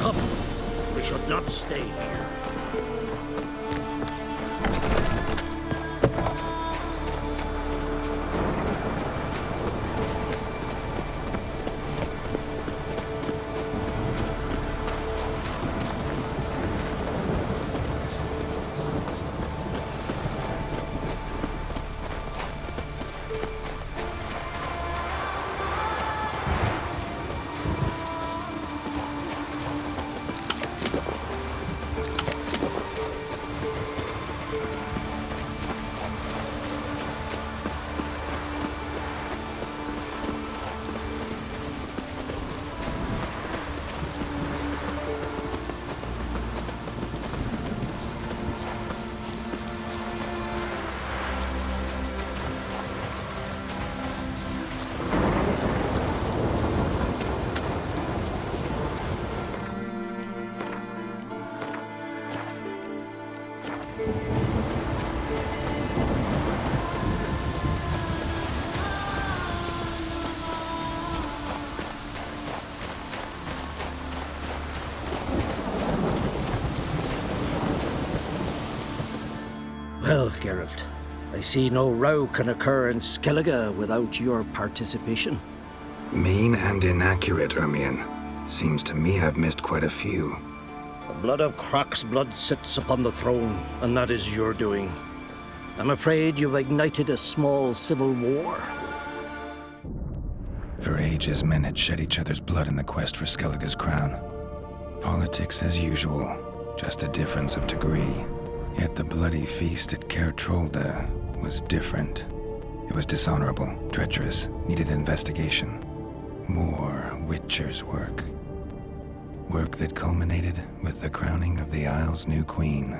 Come, we should not stay here. Well, Geralt, I see no row can occur in Skellige without your participation. Mean and inaccurate, Ermion. Seems to me I've missed quite a few. The blood of Croc's blood sits upon the throne, and that is your doing. I'm afraid you've ignited a small civil war. For ages, men had shed each other's blood in the quest for Skellige's crown. Politics as usual, just a difference of degree. Yet the bloody feast at Caer Trolda was different. It was dishonorable, treacherous, needed investigation. More Witcher's work. Work that culminated with the crowning of the Isle's new queen.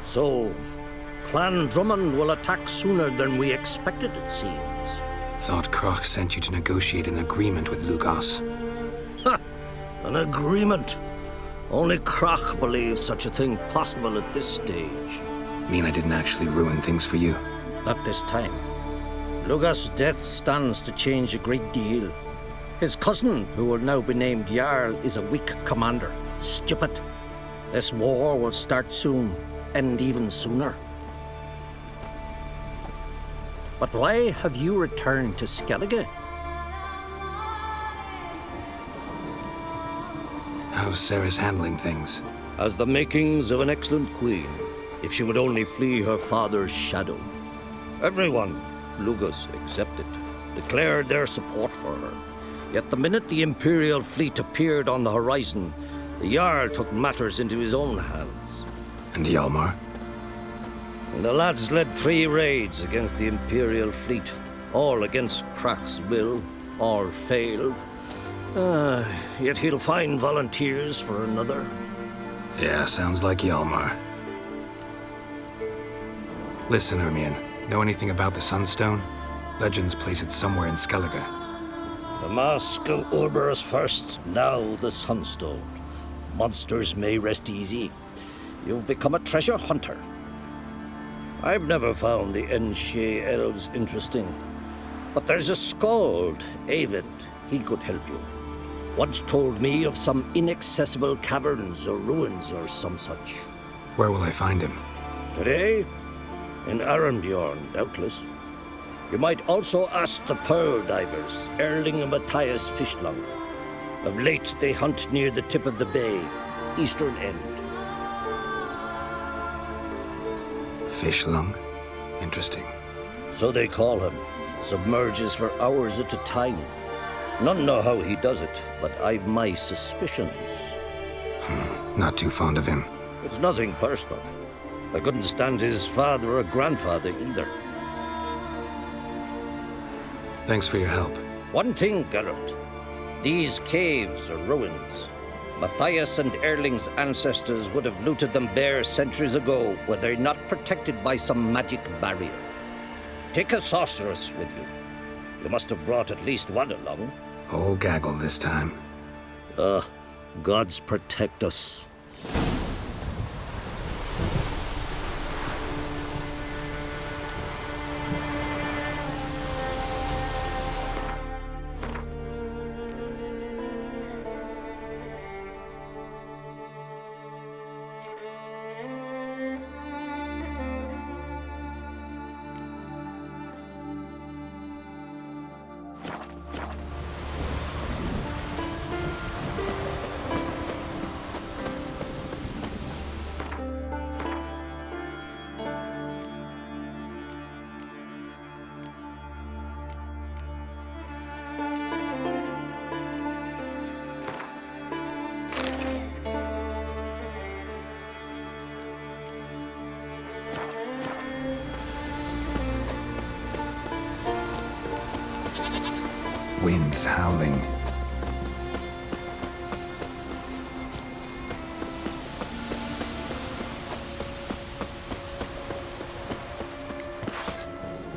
So, Clan Drummond will attack sooner than we expected, it seems. Thought Croc sent you to negotiate an agreement with Lugos. Ha! An agreement? Only Croc believes such a thing possible at this stage. Mean I didn't actually ruin things for you? Not this time. Lugos' death stands to change a great deal. His cousin, who will now be named Jarl, is a weak commander. Stupid. This war will start soon, end even sooner. But why have you returned to Skellige? How's Sarah's handling things? Has the makings of an excellent queen, if she would only flee her father's shadow. Everyone, Lugos excepted, declared their support for her. Yet the minute the Imperial fleet appeared on the horizon, the Jarl took matters into his own hands. And Hjalmar? The lads led 3 raids against the Imperial fleet, all against Croc's will, all failed. Yet he'll find volunteers for another. Yeah, sounds like Hjalmar. Listen, Ermion, know anything about the Sunstone? Legends place it somewhere in Skellige. The Mask of Orberus first, now the Sunstone. Monsters may rest easy. You've become a treasure hunter. I've never found the Enshe elves interesting. But there's a skald, Eyvind. He could help you. Once told me of some inaccessible caverns or ruins or some such. Where will I find him? Today? In Arenbjorn, doubtless. You might also ask the pearl divers, Erling and Matthias Fishlung. Of late, they hunt near the tip of the bay, eastern end. Fishlung? Interesting. So they call him. Submerges for hours at a time. None know how he does it, but I've my suspicions. Not too fond of him. It's nothing personal. I couldn't stand his father or grandfather either. Thanks for your help. One thing, Geralt. These caves are ruins. Matthias and Erling's ancestors would have looted them bare centuries ago were they not protected by some magic barrier. Take a sorceress with you. You must have brought at least one along. Whole gaggle this time. Gods protect us. Winds howling.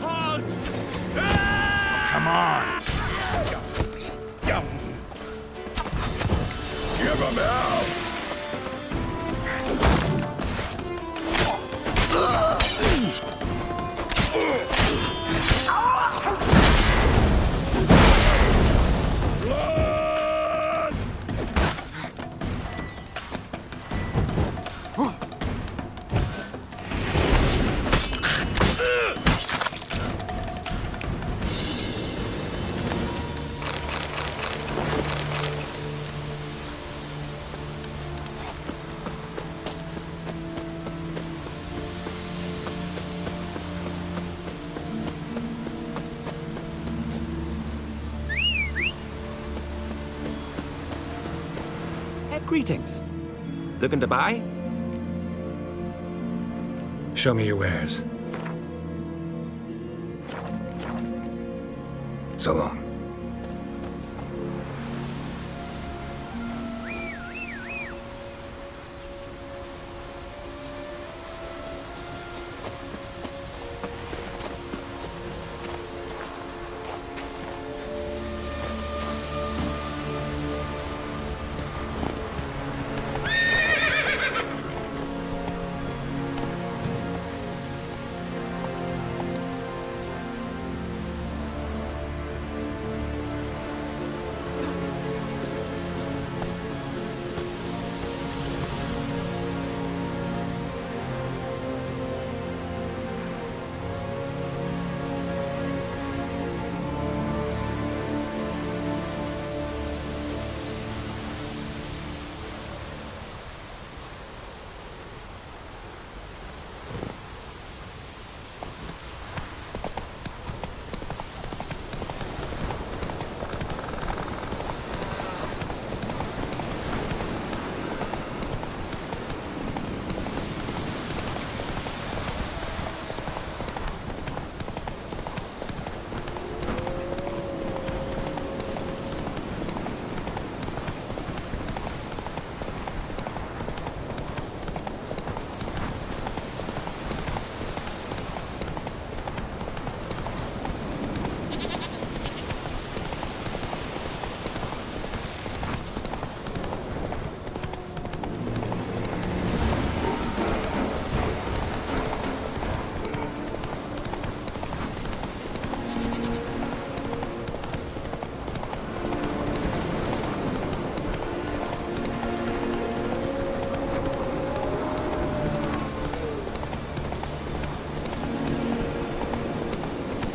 Halt! Come on! Greetings. Looking to buy? Show me your wares. So long.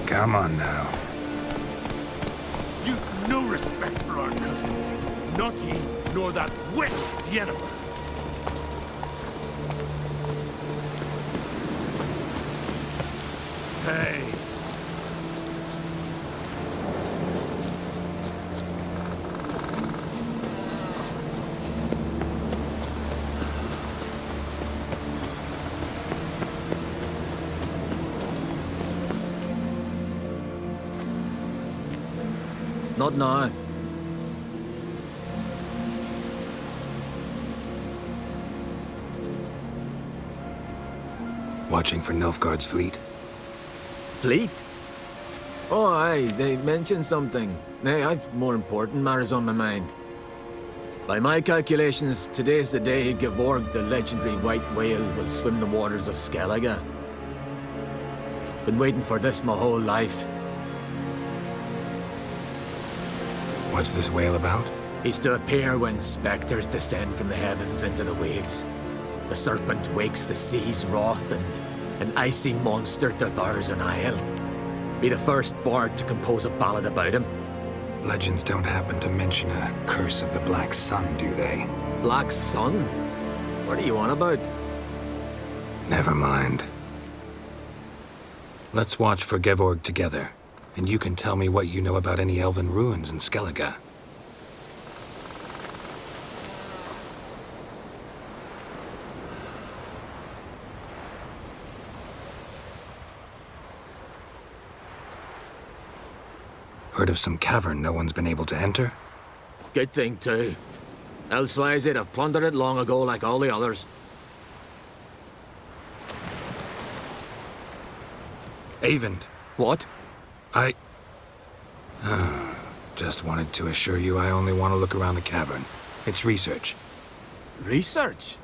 Come on now. You've no respect for our customs. Not ye, nor that witch, Yennefer. Hey. Not now. Watching for Nilfgaard's fleet? Fleet? Oh, aye, they mentioned something. Nay, I've more important matters on my mind. By my calculations, today's the day Gevorg, the legendary white whale, will swim the waters of Skellige. Been waiting for this my whole life. What's this whale about? He's to appear when spectres descend from the heavens into the waves. The serpent wakes the sea's wrath, and an icy monster devours an isle. Be the first bard to compose a ballad about him. Legends don't happen to mention a curse of the Black Sun, do they? Black Sun? What are you on about? Never mind. Let's watch for Gevorg together, and you can tell me what you know about any elven ruins in Skellige. Heard of some cavern no one's been able to enter? Good thing, too. Elsewise, they'd have plundered it long ago like all the others. Avend. What? Just wanted to assure you I only want to look around the cavern. It's research. Research?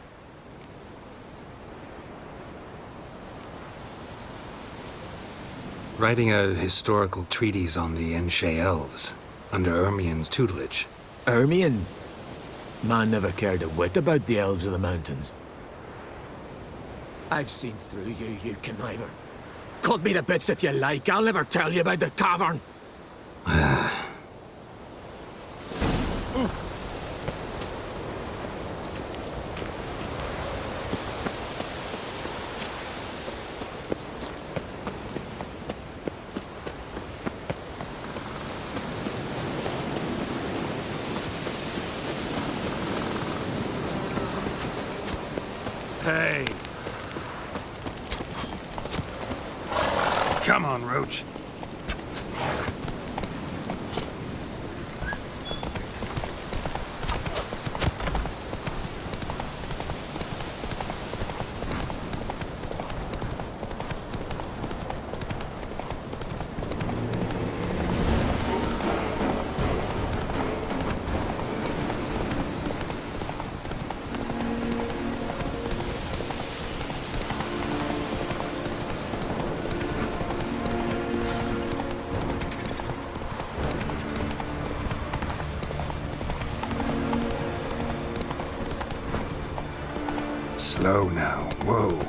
Writing a historical treatise on the Enshe elves, under Ermien's tutelage. Ermien? Man never cared a whit about the elves of the mountains. I've seen through you, you conniver. Cut me to bits if you like, I'll never tell you about the cavern. Hey. Come on, Roach. Slow now. Whoa.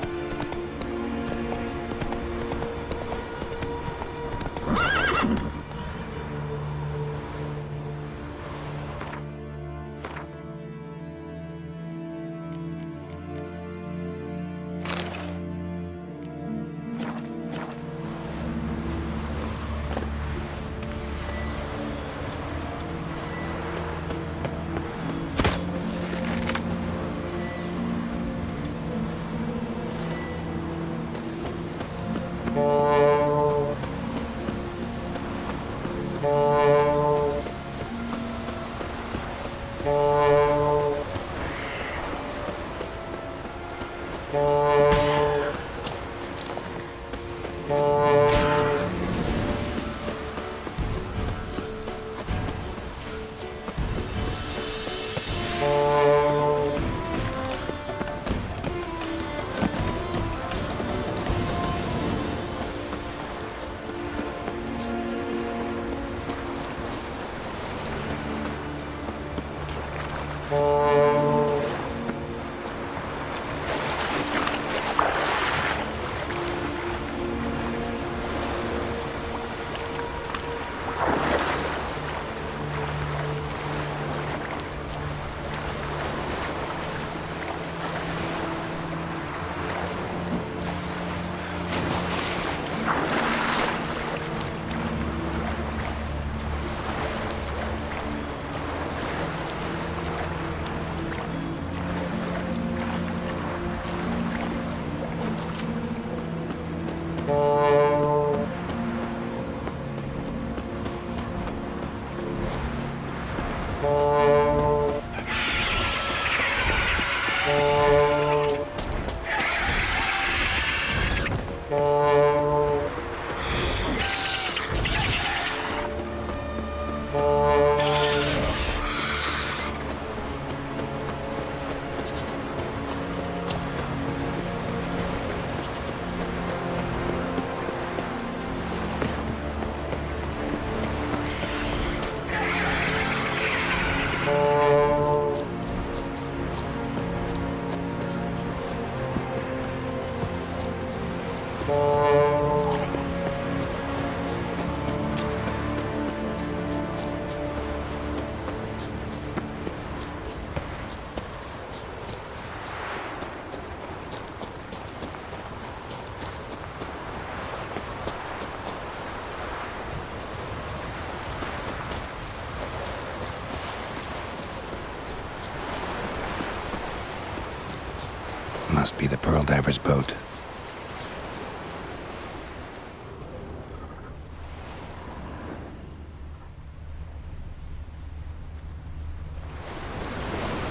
Must be the Pearl Diver's boat.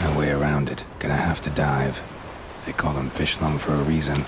No way around it. Gonna have to dive. They call them fish lung for a reason.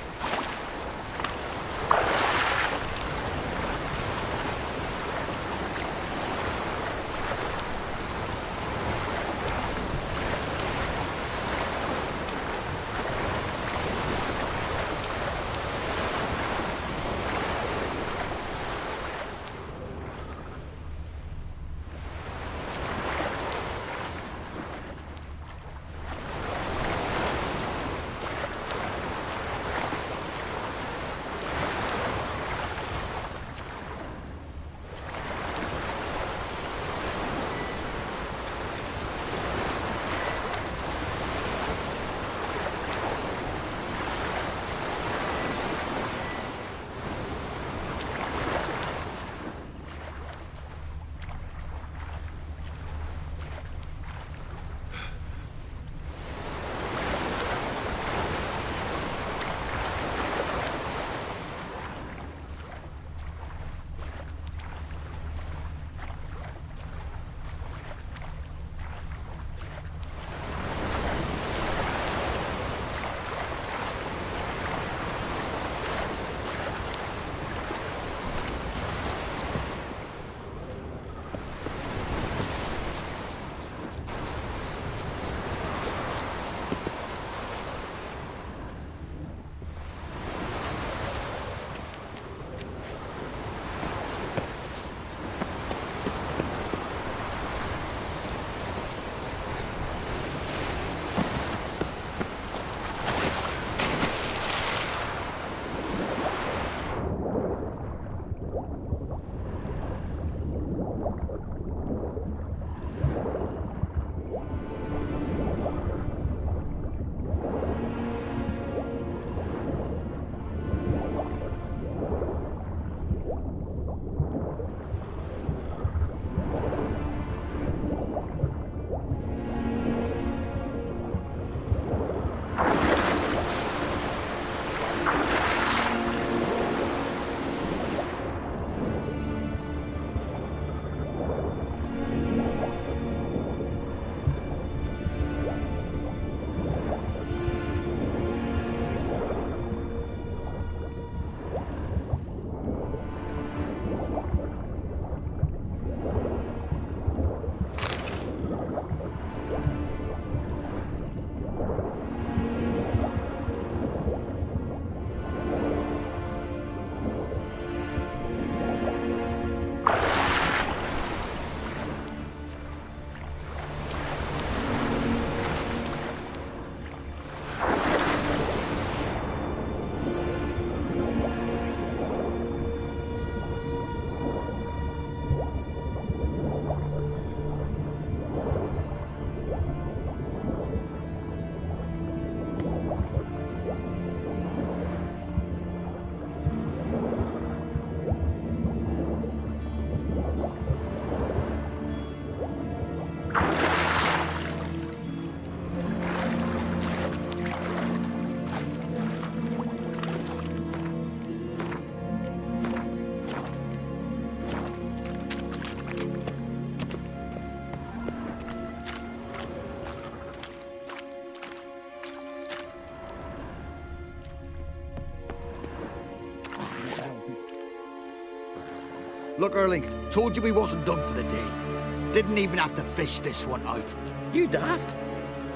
Look, Erling, told you we wasn't done for the day. Didn't even have to fish this one out. You daft?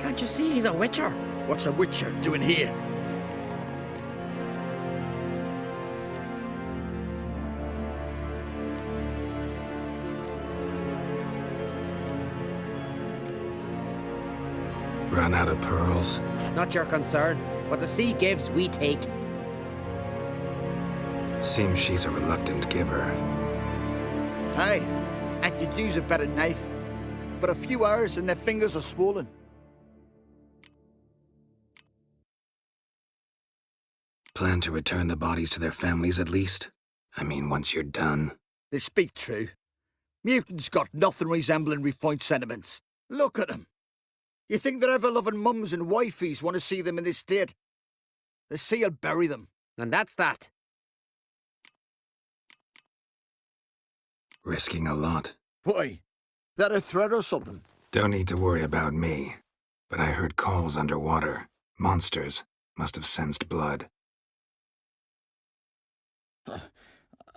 Can't you see he's a witcher? What's a witcher doing here? Run out of pearls? Not your concern. What the sea gives, we take. Seems she's a reluctant giver. Aye, I could use a better knife. But a few hours and their fingers are swollen. Plan to return the bodies to their families at least? I mean, once you're done. They speak true. Mutants got nothing resembling refined sentiments. Look at them. You think their ever-loving mums and wifeys want to see them in this state? The sea will bury them. And that's that. Risking a lot. Why? That a threat or something? Don't need to worry about me. But I heard calls underwater. Monsters must have sensed blood.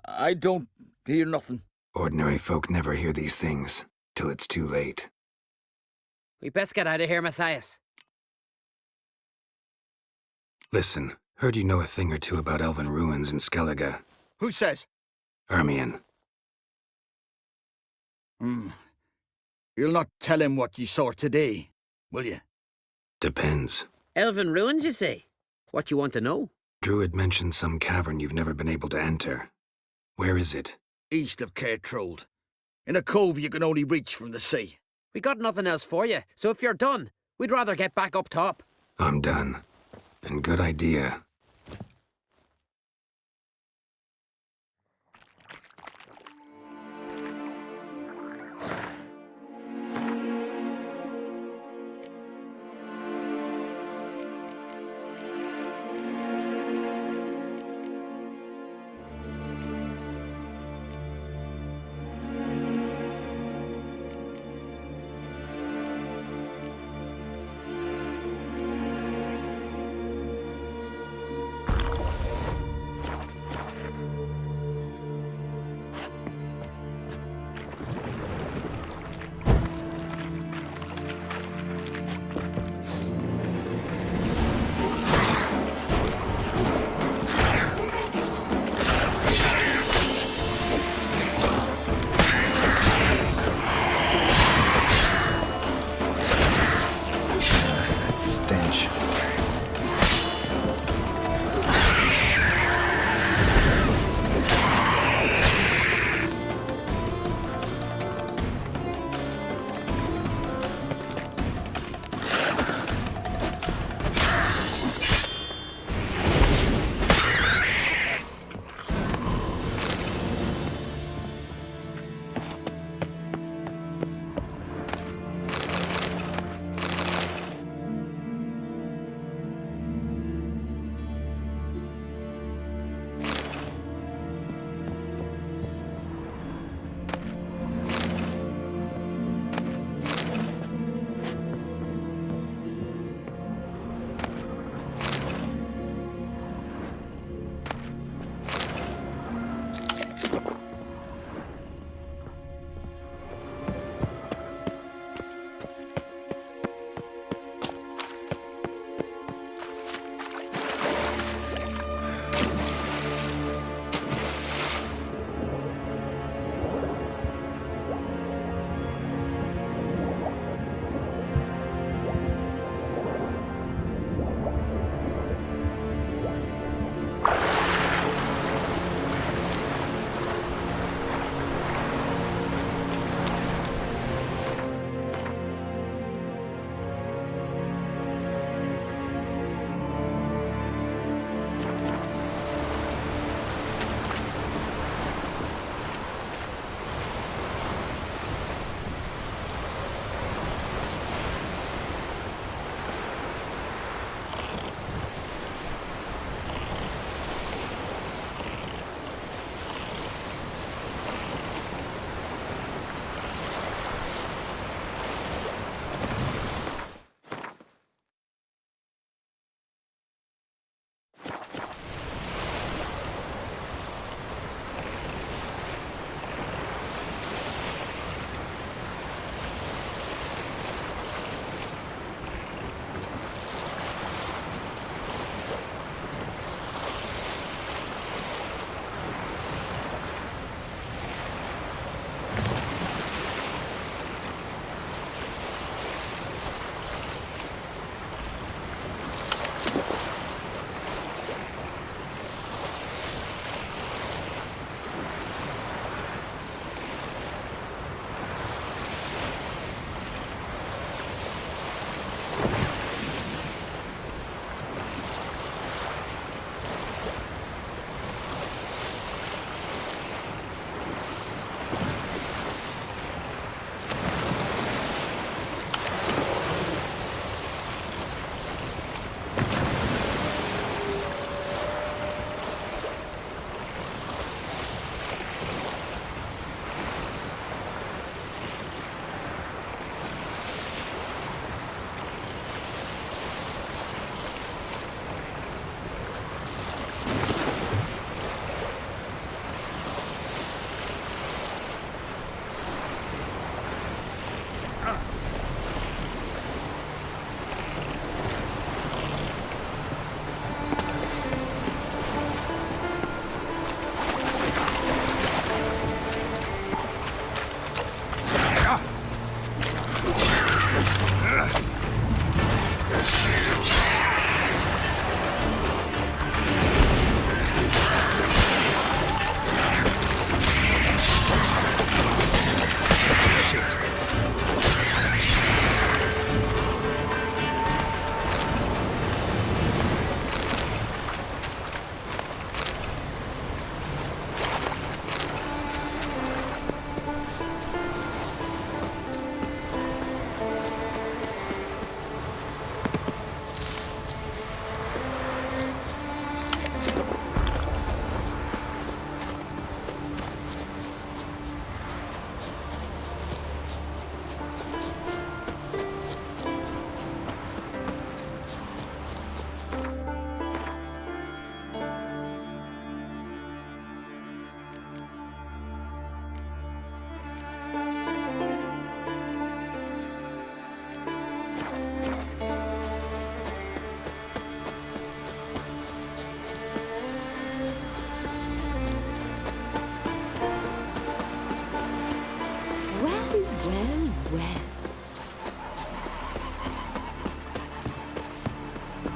I don't hear nothing. Ordinary folk never hear these things, till it's too late. We best get out of here, Matthias. Listen, heard you know a thing or two about elven ruins in Skellige. Who says? Ermion. You'll not tell him what you saw today, will you? Depends. Elven ruins, you say? What you want to know? Druid mentioned some cavern you've never been able to enter. Where is it? East of Cairtrold. In a cove you can only reach from the sea. We got nothing else for you, so if you're done, we'd rather get back up top. I'm done. And good idea.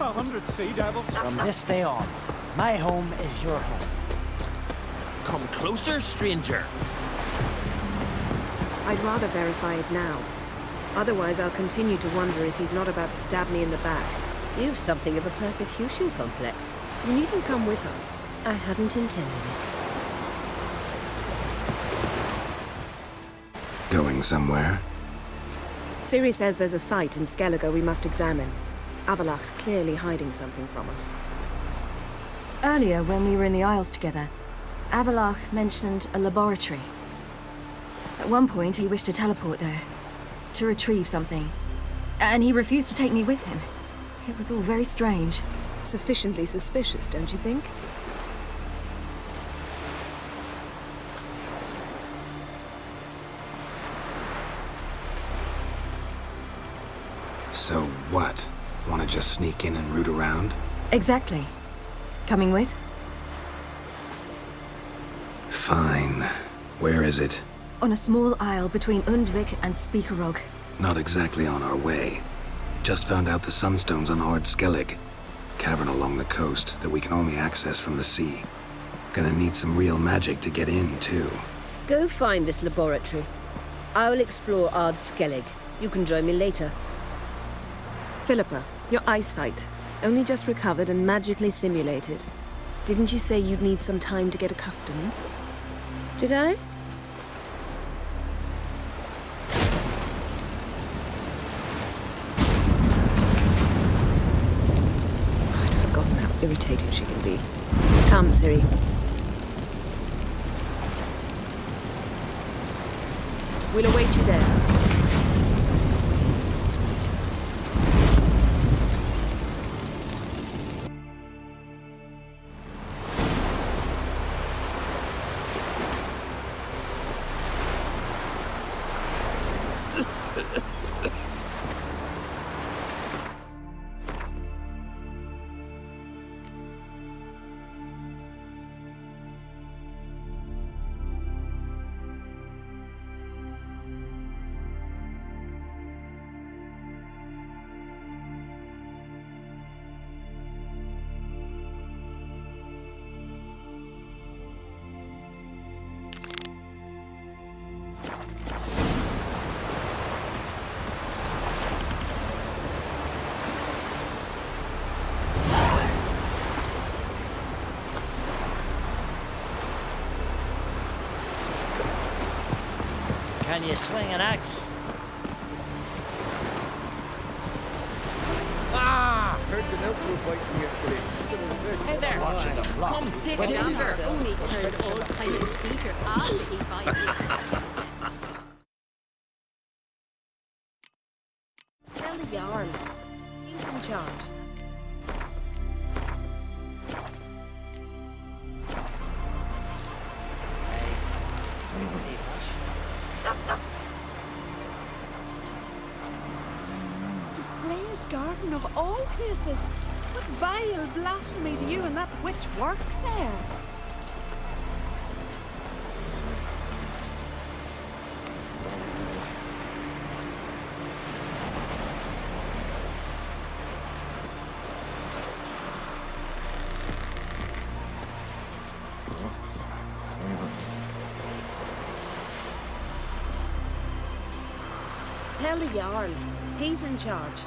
100 sea devils. From this day on, my home is your home. Come closer, stranger. I'd rather verify it now. Otherwise, I'll continue to wonder if he's not about to stab me in the back. You've something of a persecution complex. You needn't come with us. I hadn't intended it. Going somewhere? Ciri says there's a site in Skellige we must examine. Avalok's clearly hiding something from us. Earlier, when we were in the Isles together, Avalok mentioned a laboratory. At one point, he wished to teleport there, to retrieve something. And he refused to take me with him. It was all very strange. Sufficiently suspicious, don't you think? So what? Want to just sneak in and root around? Exactly. Coming with? Fine. Where is it? On a small isle between Undvik and Speakerog. Not exactly on our way. Just found out the sunstone's on Ard Skellig. Cavern along the coast that we can only access from the sea. Gonna need some real magic to get in, too. Go find this laboratory. I'll explore Ard Skellig. You can join me later. Philippa, your eyesight. Only just recovered and magically simulated. Didn't you say you'd need some time to get accustomed? Did I? I'd forgotten how irritating she can be. Come, Ciri. We'll await you there. Can you swing an axe? Ah! Heard the Nelson were biting yesterday. Hey there! Watching the flock. Come dig it in Denver there. only turned old Pirate Peter after he finally Tell the Jarl. He's in charge. Rayos garden of all places. What vile blasphemy do you and that witch work there? Tell the Jarl. He's in charge.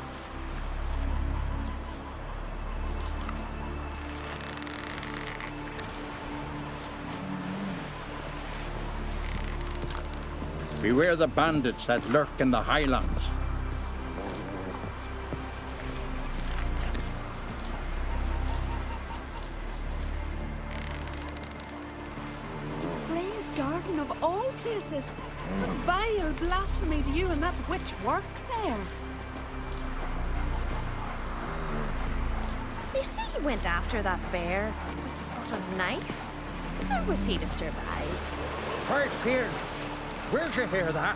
Beware the bandits that lurk in the highlands. Rayos garden of all places. What vile blasphemy do you and that witch work there? They say he went after that bear with but a knife. How was he to survive? First here. Where'd you hear that?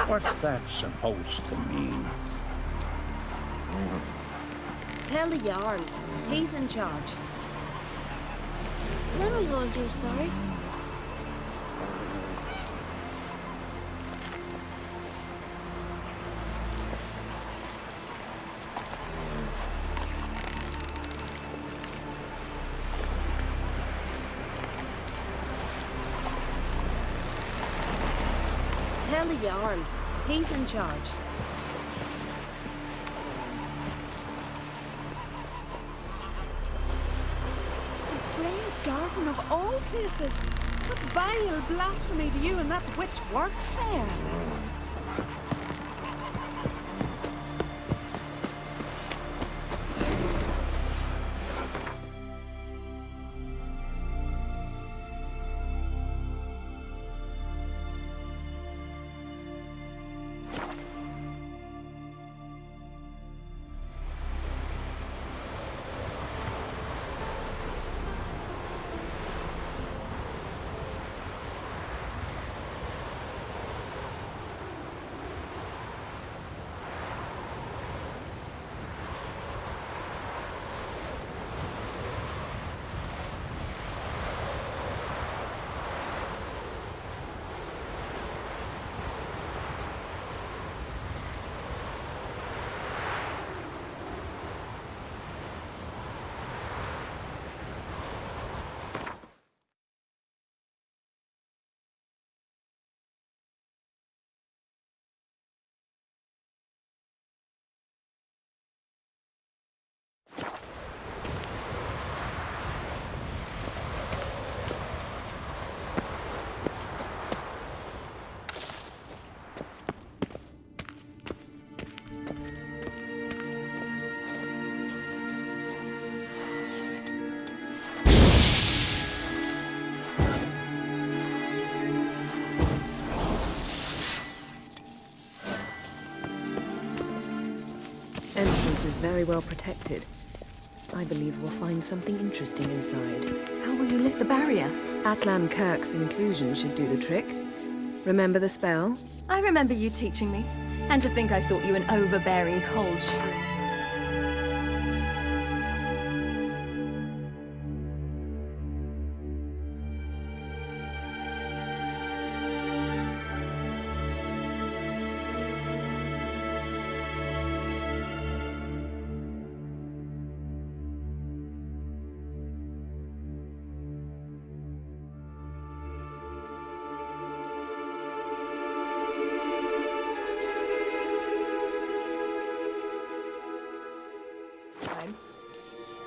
What's that supposed to mean? Tell the Jarl. He's in charge. Then we all do sorry. Tell the Jarl. He's in charge. The Freya's garden of all places. What vile blasphemy do you and that witch work there? Entrance is very well protected. I believe we'll find something interesting inside. How will you lift the barrier? Atlan Kirk's inclusion should do the trick. Remember the spell? I remember you teaching me. And to think I thought you an overbearing cold shrew.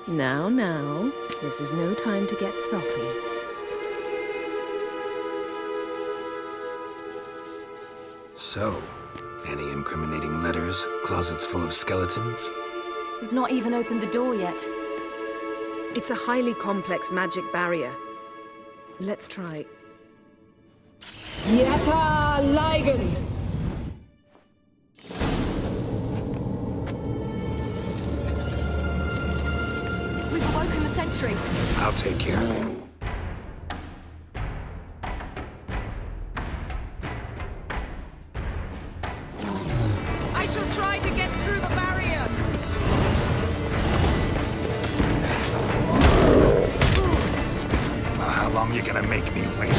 Now, this is no time to get soppy. So, any incriminating letters, closets full of skeletons? We've not even opened the door yet. It's a highly complex magic barrier. Let's try. Yata Ligen! We've awoken the sentry. I'll take care of him. I shall try to get through the barrier! Well, how long you gonna make me wait?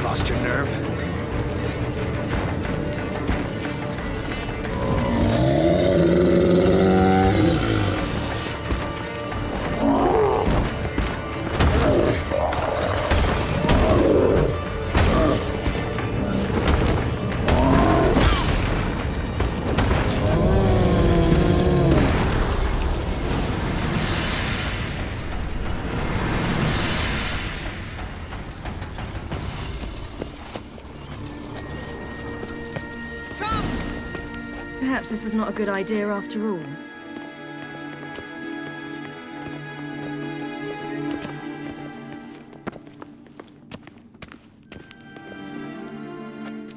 Lost your nerve? Perhaps this was not a good idea after all.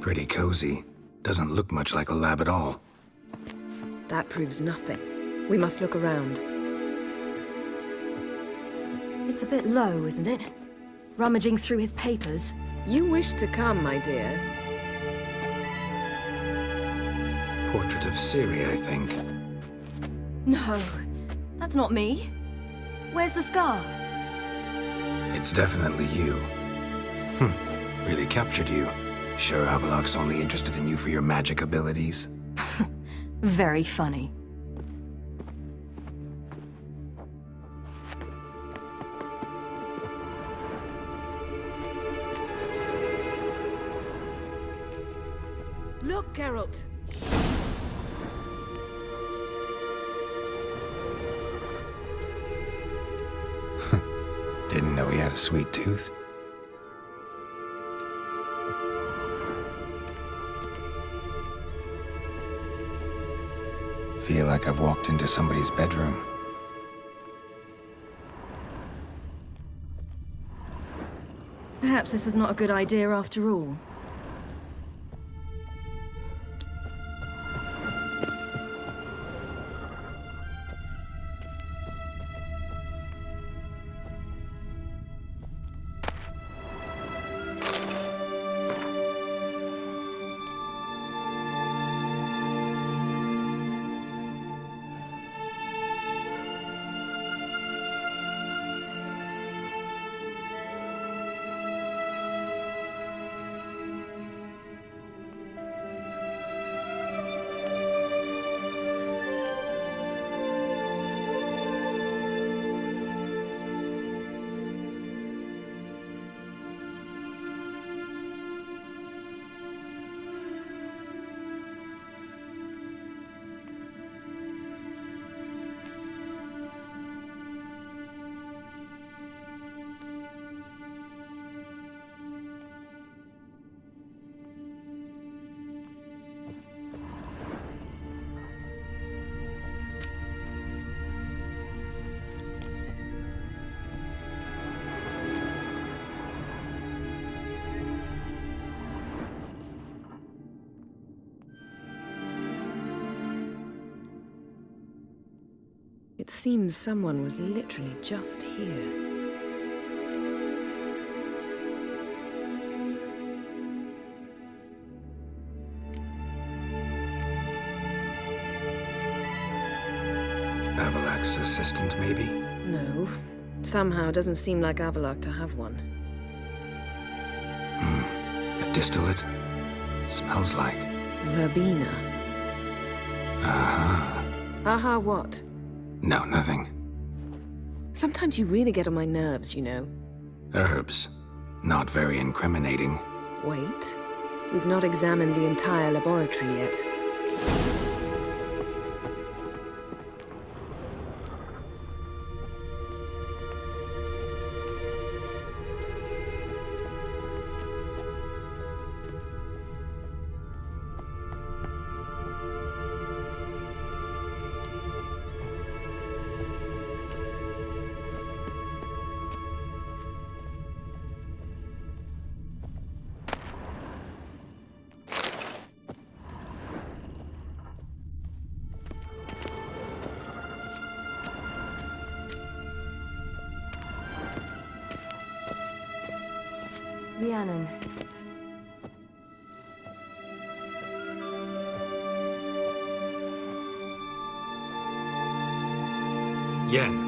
Pretty cozy. Doesn't look much like a lab at all. That proves nothing. We must look around. It's a bit low, isn't it? Rummaging through his papers. You wish to come, my dear. Portrait of Ciri, I think. No, that's not me. Where's the scar? It's definitely you. Really captured you. Sure Havelok's only interested in you for your magic abilities? Very funny. Look, Geralt! Didn't know he had a sweet tooth. Feel like I've walked into somebody's bedroom. Perhaps this was not a good idea after all. It seems someone was literally just here. Avalak's assistant, maybe? No. Somehow doesn't seem like Avallac'h to have one. A distillate? Smells like... Verbena. Aha. Aha what? No, nothing. Sometimes you really get on my nerves, you know. Herbs. Not very incriminating. Wait. We've not examined the entire laboratory yet. Rhiannon. Yen.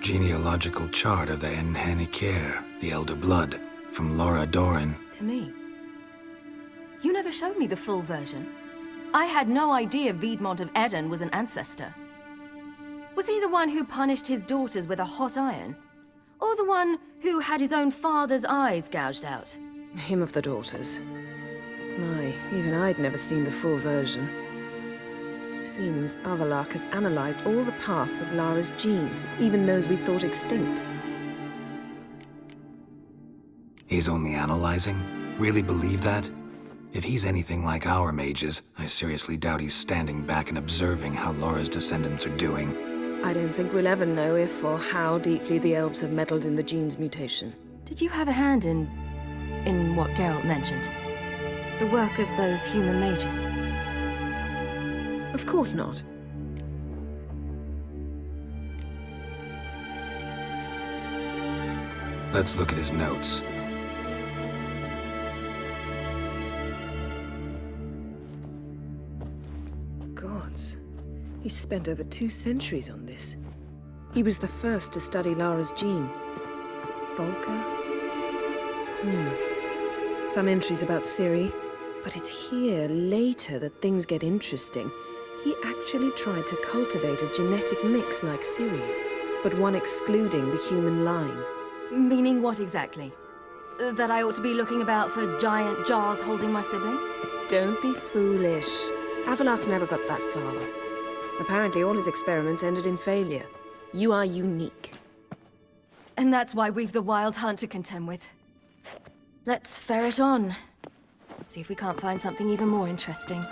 Genealogical chart of the Enhanikir, the Elder Blood, from Laura Doran. To me. You never showed me the full version. I had no idea Viedmont of Eden was an ancestor. Was he the one who punished his daughters with a hot iron? Or the one who had his own father's eyes gouged out? Him of the daughters. My, even I'd never seen the full version. Seems Avallac'h has analyzed all the paths of Lara's gene, even those we thought extinct. He's only analyzing? Really believe that? If he's anything like our mages, I seriously doubt he's standing back and observing how Laura's descendants are doing. I don't think we'll ever know if or how deeply the elves have meddled in the gene's mutation. Did you have a hand in what Geralt mentioned? The work of those human mages? Of course not. Let's look at his notes. Gods. He spent over 2 centuries on this. He was the first to study Lara's gene. Volker? Some entries about Ciri, but it's here, later, that things get interesting. He actually tried to cultivate a genetic mix like Ciri's, but one excluding the human line. Meaning what exactly? That I ought to be looking about for giant jars holding my siblings? Don't be foolish. Avalok never got that far. Apparently all his experiments ended in failure. You are unique. And that's why we've the Wild Hunt to contend with. Let's ferret on. See if we can't find something even more interesting.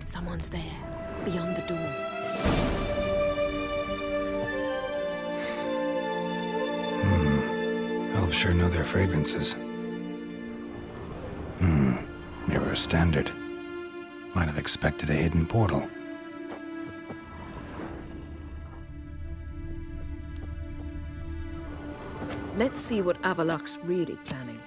Someone's there, beyond the door. Elves sure know their fragrances. Mirror standard. Might have expected a hidden portal. Let's see what Avalok's really planning.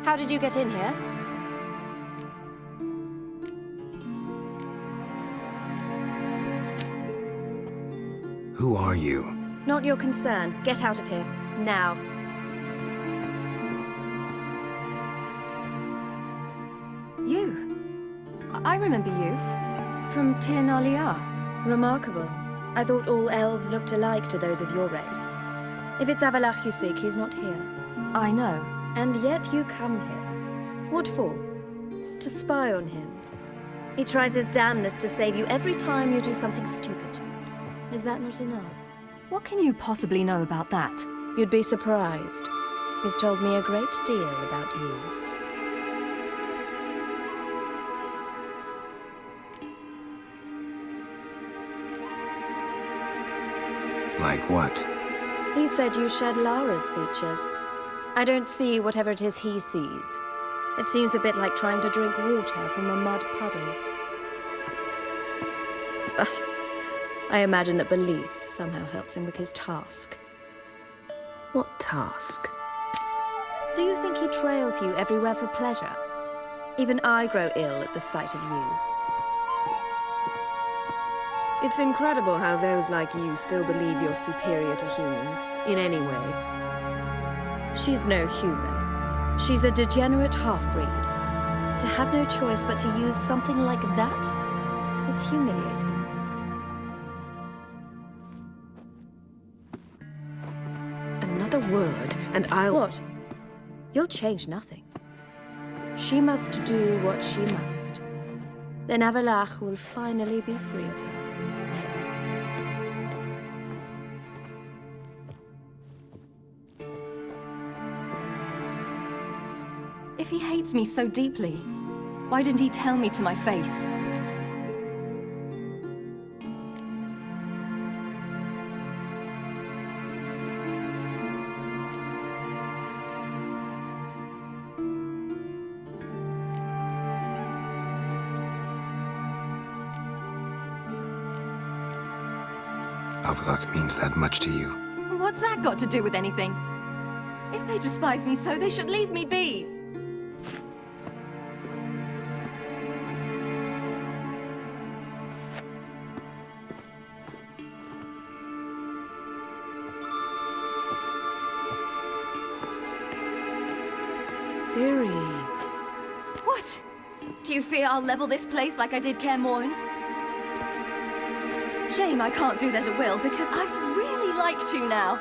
How did you get in here? Who are you? Not your concern. Get out of here. Now. You? I remember you. From Tir Nalia. Remarkable. I thought all elves looked alike to those of your race. If it's Avalach you seek, he's not here. I know. And yet you come here. What for? To spy on him. He tries his damnedest to save you every time you do something stupid. Is that not enough? What can you possibly know about that? You'd be surprised. He's told me a great deal about you. Like what? He said you shared Lara's features. I don't see whatever it is he sees. It seems a bit like trying to drink water from a mud puddle. But I imagine that belief somehow helps him with his task. What task? Do you think he trails you everywhere for pleasure? Even I grow ill at the sight of you. It's incredible how those like you still believe you're superior to humans, in any way. She's no human. She's a degenerate half-breed. To have no choice but to use something like that, it's humiliating. Another word, and I'll... What? You'll change nothing. She must do what she must. Then Avalach will finally be free of her. If he hates me so deeply, why didn't he tell me to my face? Avalok means that much to you. What's that got to do with anything? If they despise me so, they should leave me be. Ciri. What? Do you fear I'll level this place like I did Kaer Morhen? Shame I can't do that at will, because I'd really like to now.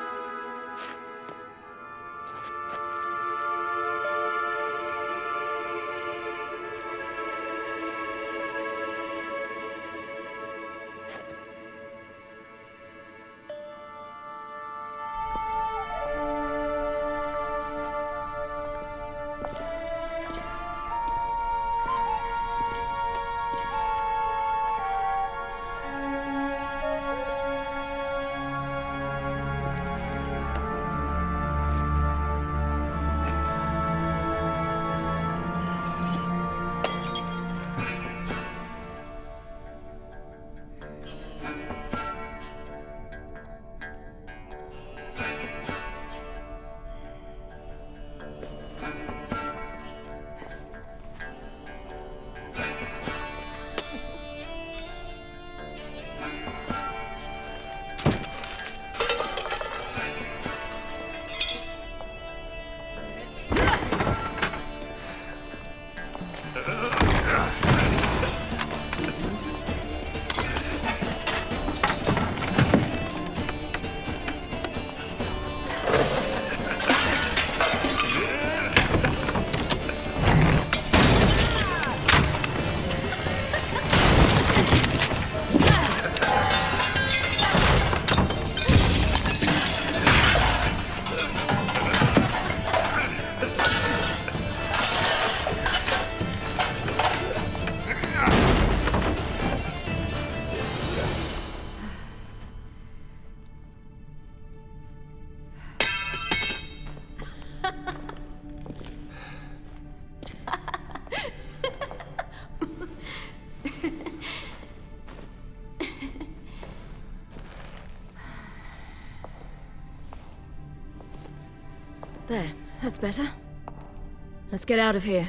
There, that's better. Let's get out of here.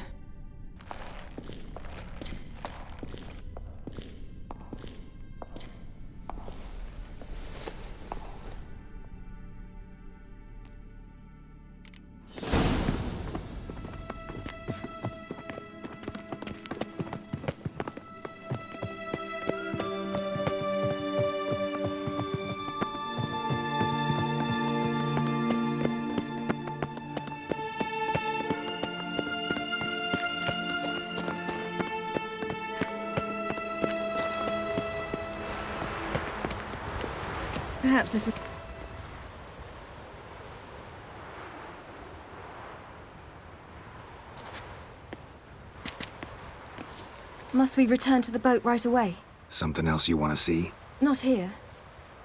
Perhaps this would... Must we return to the boat right away? Something else you want to see? Not here.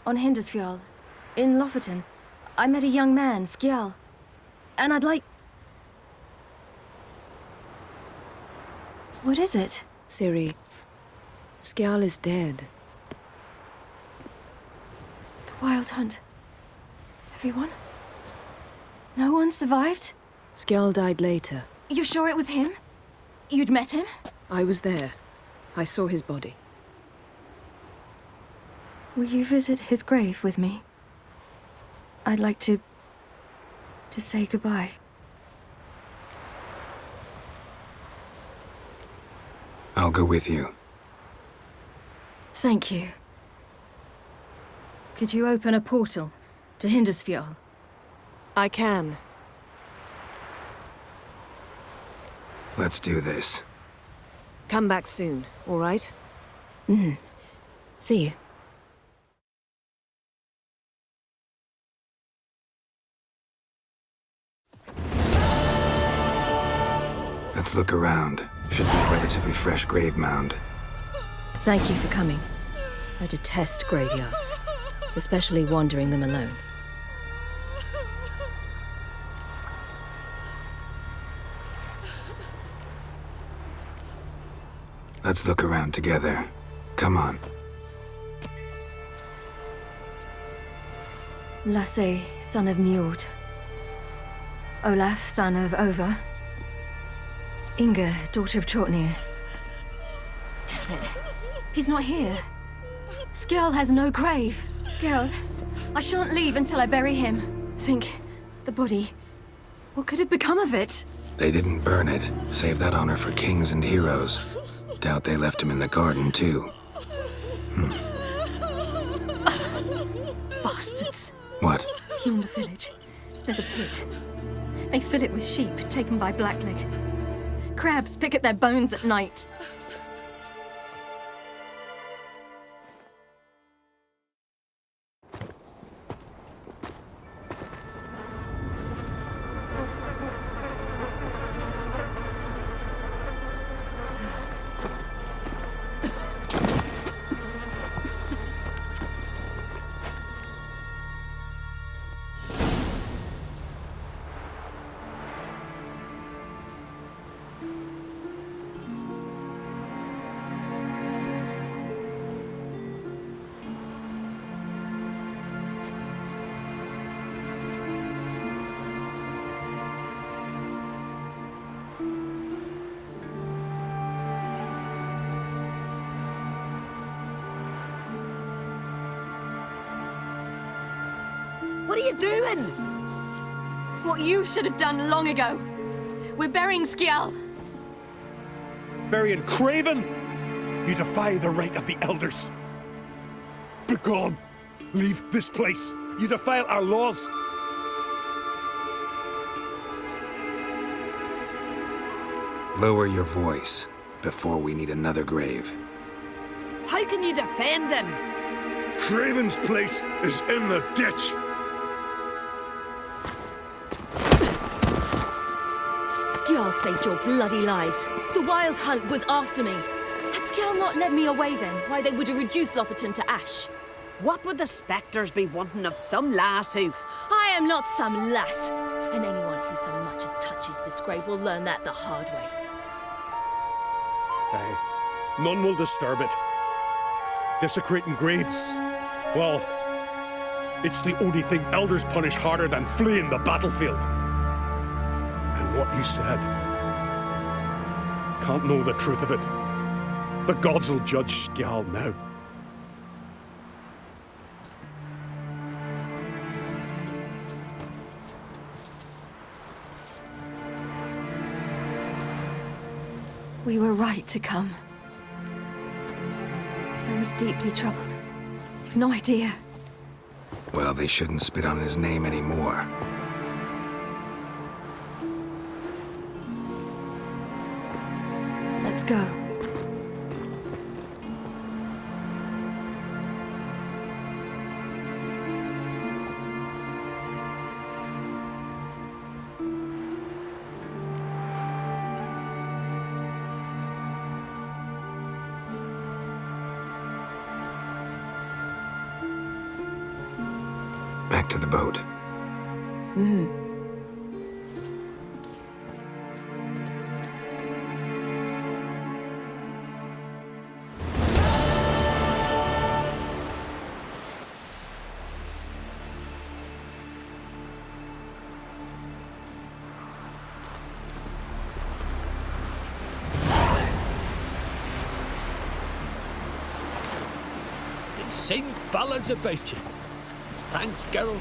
On Hindersfjall. In Lofoten. I met a young man, Skjal. And I'd like... What is it? Ciri, Skjal is dead. The Wild Hunt. Everyone? No one survived? Skjal died later. You're sure it was him? You'd met him? I was there. I saw his body. Will you visit his grave with me? I'd like to say goodbye. I'll go with you. Thank you. Could you open a portal to Hindersfjall? I can. Let's do this. Come back soon, all right? See you. Let's look around. Should be a relatively fresh grave mound. Thank you for coming. I detest graveyards, especially wandering them alone. Let's look around together. Come on. Lasse, son of Njord. Olaf, son of Over. Inga, daughter of Trotnir. Damn it. He's not here. Skjall has no grave. Geralt, I shan't leave until I bury him. Think, the body. What could have become of it? They didn't burn it. Save that honor for kings and heroes. Doubt they left him in the garden, too. Bastards. What? Beyond the village, there's a pit. They fill it with sheep taken by Blackleg. Crabs pick at their bones at night. What are you doing? What you should have done long ago. We're burying Skjall. Burying Craven? You defy the right of the elders. Begone! Leave this place. You defile our laws. Lower your voice before we need another grave. How can you defend him? Craven's place is in the ditch. Skjall saved your bloody lives. The Wild Hunt was after me. Had Skjall not led me away then, why they would have reduced Lofoten to ash. What would the spectres be wanting of some lass who... I am not some lass, and anyone who so much as touches this grave will learn that the hard way. Aye. None will disturb it. Desecrating graves, well, it's the only thing elders punish harder than fleeing the battlefield. And what you said, can't know the truth of it. The gods will judge Skjall now. We were right to come. I was deeply troubled. You've no idea. Well, they shouldn't spit on his name anymore. Let's go. Back to the boat. Sing ballads about you. Thanks, Geralt.